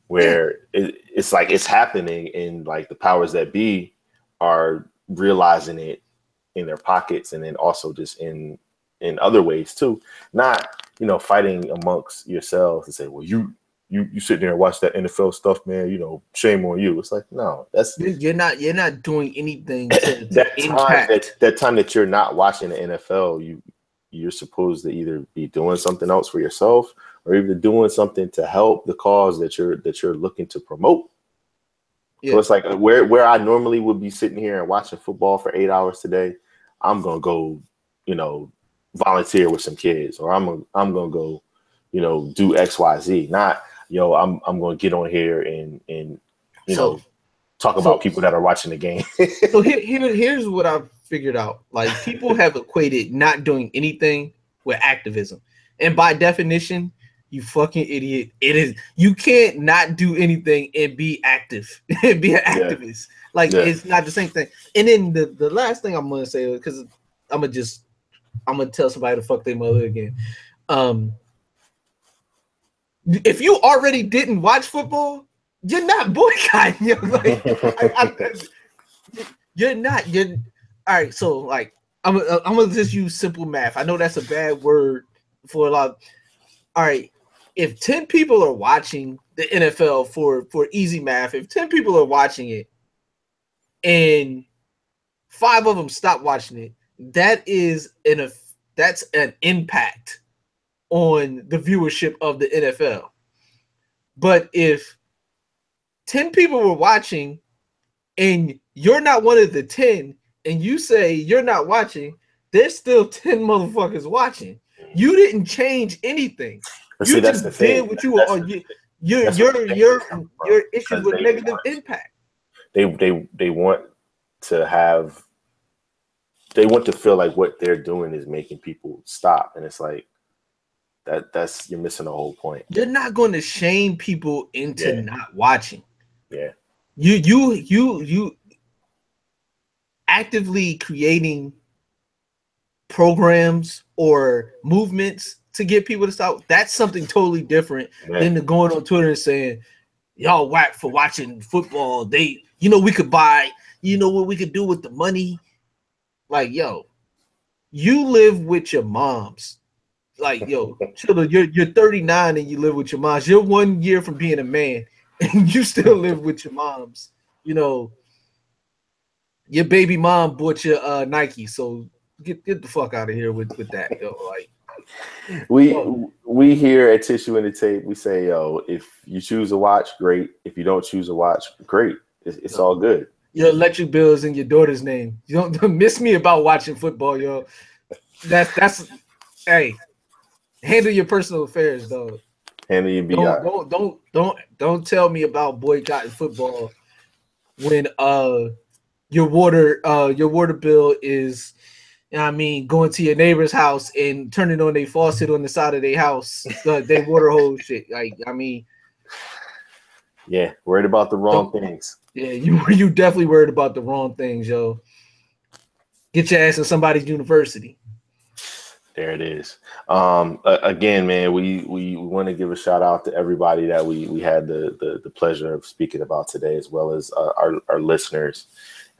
where it's like it's happening, and like the powers that be are realizing it in their pockets, and then also just in other ways too. Not, you know, fighting amongst yourselves and say, well, you sit there and watch that NFL stuff, man, you know, shame on you. It's like, no, that's you're not doing anything to that time that you're not watching the NFL, you're supposed to either be doing something else for yourself, or even doing something to help the cause that you're looking to promote. So it's like where I normally would be sitting here and watching football for 8 hours today, I'm gonna go, you know, volunteer with some kids, or I'm gonna go, you know, do XYZ. Not, yo, I'm gonna get on here and you know, talk about people that are watching the game. So here's what I've figured out. Like, people have equated not doing anything with activism, and by definition, you fucking idiot, it is, you can't not do anything and be active and be an activist. Like, it's not the same thing. And then the last thing I'm gonna say, because I'm gonna tell somebody to fuck their mother again. If you already didn't watch football, you're not boycotting. You're like, you're not. You're all right. So like, I'm gonna just use simple math. I know that's a bad word for a lot. All right, if 10 people are watching the NFL for easy math, if 10 people are watching it and 5 of them stop watching it, that's an impact on the viewership of the NFL. But if 10 people were watching and you're not one of the 10, and you say you're not watching, there's still 10 motherfuckers watching. You didn't change anything. You just did what you were. Your issues with negative impact. They want to feel like what they're doing is making people stop, and it's like that's you're missing the whole point. You're not going to shame people into not watching. Yeah. You actively creating programs or movements to get people to stop. That's something totally different than going on Twitter and saying, y'all whack for watching football. They, you know, we could buy, you know what we could do with the money. Like, yo, you live with your moms. Like, yo, children, you're 39 and you live with your moms. You're 1 year from being a man and you still live with your moms. You know, your baby mom bought your Nike, so get the fuck out of here with that, yo. Like, we here at Tissue and the Tape, we say, yo, if you choose to watch, great. If you don't choose to watch, great. It's all good. Your electric bill is in your daughter's name. You don't miss me about watching football, yo. That's hey, handle your personal affairs, though. Handle your BI. Don't tell me about boycotting football when your water bill is, you know what I mean, going to your neighbor's house and turning on their faucet on the side of their house, their water hose shit. Like, I mean, yeah, worried about the wrong things. Yeah, you definitely worried about the wrong things, yo. Get your ass in somebody's university. There it is. Again, man, we want to give a shout out to everybody that we had the pleasure of speaking about today, as well as our listeners,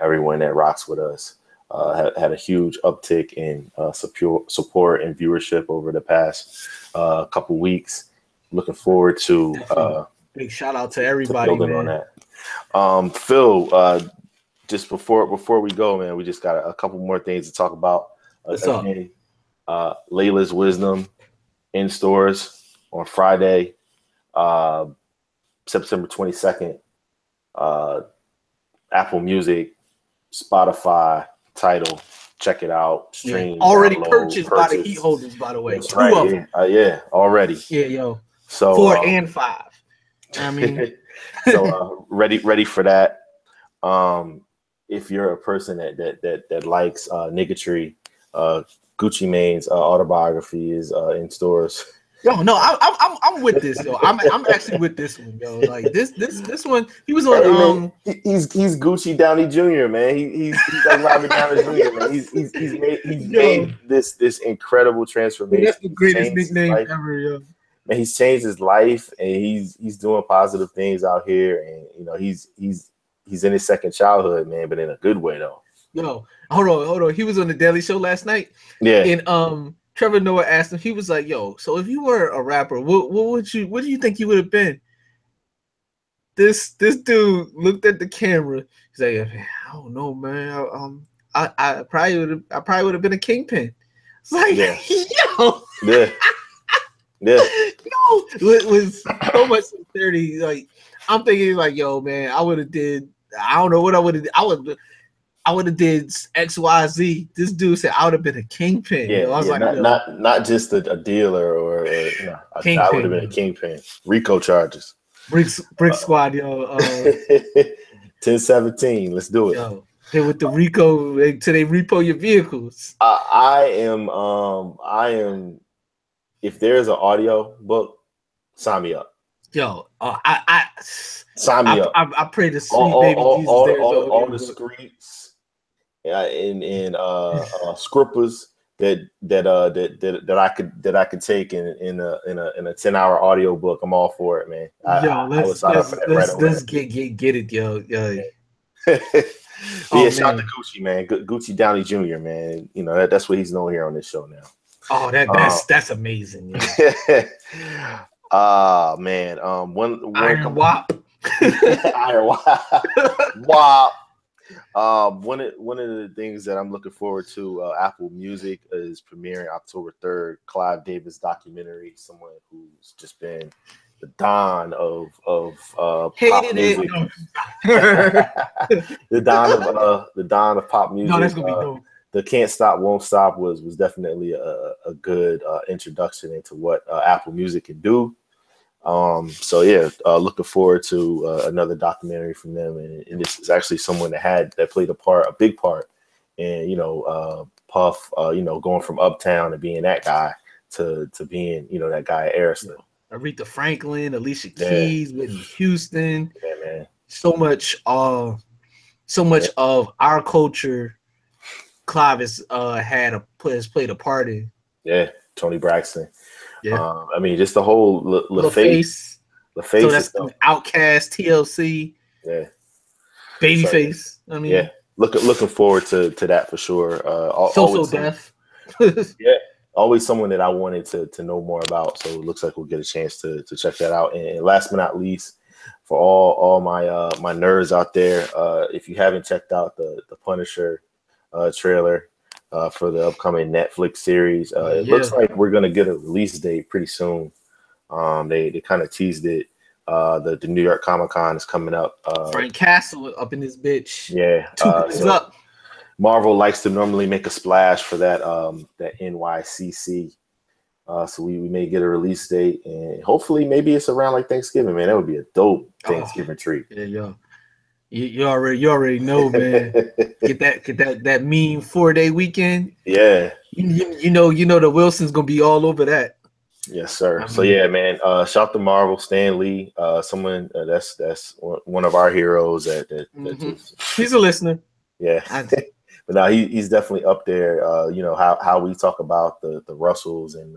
everyone that rocks with us. Had a huge uptick in support and viewership over the past couple weeks. Looking forward to big shout out to everybody, building man. On that. Phil, just before we go, man, we just got a couple more things to talk about. What's up? Laila's Wisdom in stores on Friday, September 22nd. Apple Music, Spotify, Tidal, check it out. Stream, already purchased by the Heat holders, by the way. That's right. Yeah, already. Yeah, yo. So 4 and 5. I mean, so ready for that. If you're a person that likes niggatry, Gucci Mane's autobiography is in stores Yo, no, I'm with this, yo. I'm actually with this one, yo. Like this one, he was on. Hey, man, he's Gucci Downey Jr. Man. He's like Robert Downey Jr. Man. He's made this incredible transformation. That's the greatest nickname ever, yo. Man, he's changed his life, and he's doing positive things out here, and you know he's in his second childhood, man, but in a good way though. Yo, hold on. He was on the Daily Show last night. Yeah, and Trevor Noah asked him. He was like, "Yo, so if you were a rapper, what do you think you would have been?" This dude looked at the camera. He's like, "I don't know, man. I probably would have been a kingpin." It's like, yeah. yo, yeah. No, it was so much sincerity. Like, I'm thinking, like, yo, man, I would have did. I don't know what I would have. I would have did XYZ. This dude said I would have been a kingpin. Yeah, I was like, not just a dealer or no, I would have been a kingpin. RICO charges. Brick Squad, yo. 1017. Let's do it. Yo, with the RICO, they repo your vehicles. I am. If there's an audio book, sign me up. Yo, sign me up. I pray the sweet baby Jesus. All the streets. In scrippers that I could take in a 10-hour audio book. I'm all for it, man. Let's get it, yo. Yeah, shout out to Gucci, man. Gucci Downey Jr., man. You know that's what he's known here on this show now. Oh, that's amazing. Man. One Iron Wop. Iron Wop. One of the things that I'm looking forward to, Apple Music is premiering October 3rd. Clive Davis documentary, someone who's just been the don of pop music. the don of pop music. No, that's gonna be dope. The Can't Stop Won't Stop was definitely a good introduction into what Apple Music can do. So yeah, looking forward to another documentary from them, and this is actually someone that played a big part in Puff, going from Uptown to being that guy to being that guy at Arista. Aretha Franklin, Alicia Keys, Whitney Houston. Yeah, man. So much of our culture, Clive has played a part in. Yeah, Tony Braxton. Yeah, I mean, just the whole LaFace. So that's Outkast, TLC. Yeah, Babyface. I mean, yeah, looking forward to that for sure. So Def. Yeah, always someone that I wanted to know more about. So it looks like we'll get a chance to check that out. And last but not least, for all my nerds out there, if you haven't checked out the Punisher trailer. For the upcoming Netflix series. It looks like we're gonna get a release date pretty soon. They kind of teased it. The New York Comic-Con is coming up. Frank Castle up in this bitch. Yeah. Up. Marvel likes to normally make a splash for that NYCC. So we may get a release date, and hopefully maybe it's around like Thanksgiving, man. That would be a dope Thanksgiving treat. Yeah, yo. You already know, man. Get that mean 4-day weekend. Yeah. You know the Wilson's gonna be all over that. Yes, sir. So yeah, man. Shout to Marvel, Stan Lee, someone that's one of our heroes. He's a listener. Yeah. But now he's definitely up there. How we talk about the Russells and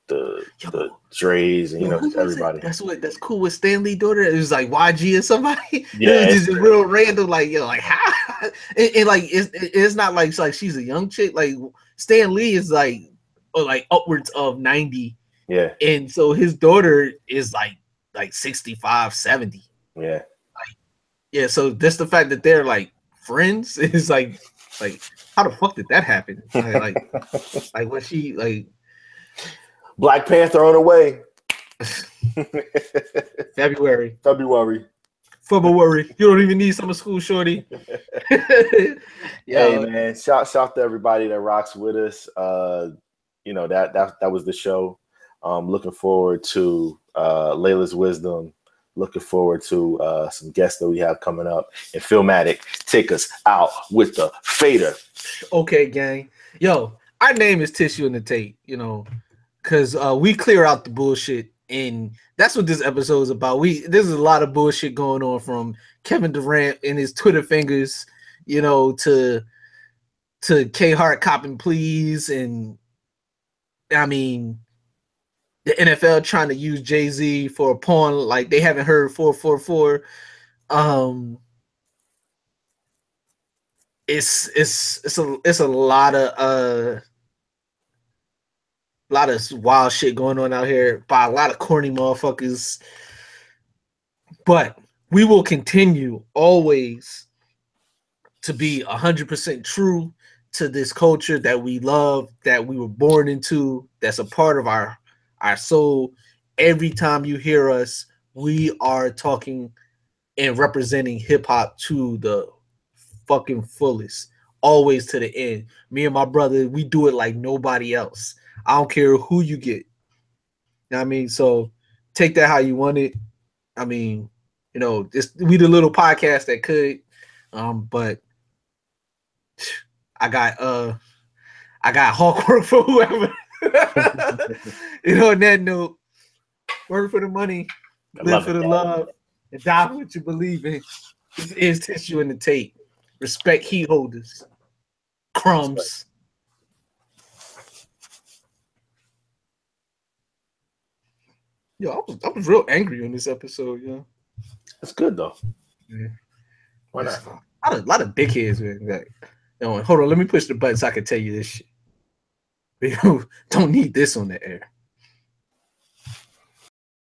the Dre's and everybody. That's cool with Stan Lee's daughter. It was like YG or somebody. Yeah, it was just real random. Like how? And like it's not like she's a young chick. Like Stan Lee is like upwards of 90. Yeah, and so his daughter is like 65, 70. Yeah, yeah. So just the fact that they're like friends is like how the fuck did that happen? Like was she like? Black Panther on the way. February. You don't even need summer school, shorty. Hey man, shout to everybody that rocks with us. That was the show. Looking forward to Laila's wisdom. Looking forward to some guests that we have coming up. And Philmatic, take us out with the fader. Okay, gang. Yo, our name is Tissue in the Tape, you know, because we clear out the bullshit, and that's what this episode is about. There's a lot of bullshit going on, from Kevin Durant and his Twitter fingers, you know, to K Hart copping pleas, and I mean the NFL trying to use Jay-Z for a pawn like they haven't heard 444. It's a lot of wild shit going on out here by a lot of corny motherfuckers. But we will continue always to be 100% true to this culture that we love, that we were born into, that's a part of our soul. Every time you hear us, we are talking and representing hip-hop to the fucking fullest, always to the end. Me and my brother, we do it like nobody else. I don't care who you get. You know what I mean? So take that how you want it. I mean, you know, we the little podcast that could, but I got Hawk work for whoever. You know, on that note, work for the money, live for the love, and die for what you believe in. This is Tissue in the Tape. Respect heat holders. Crumbs. Yo, I was real angry on this episode, yo. That's good though. Yeah. Why not? A lot of big heads, man. Like, hold on, let me push the button so I can tell you this shit. We don't need this on the air.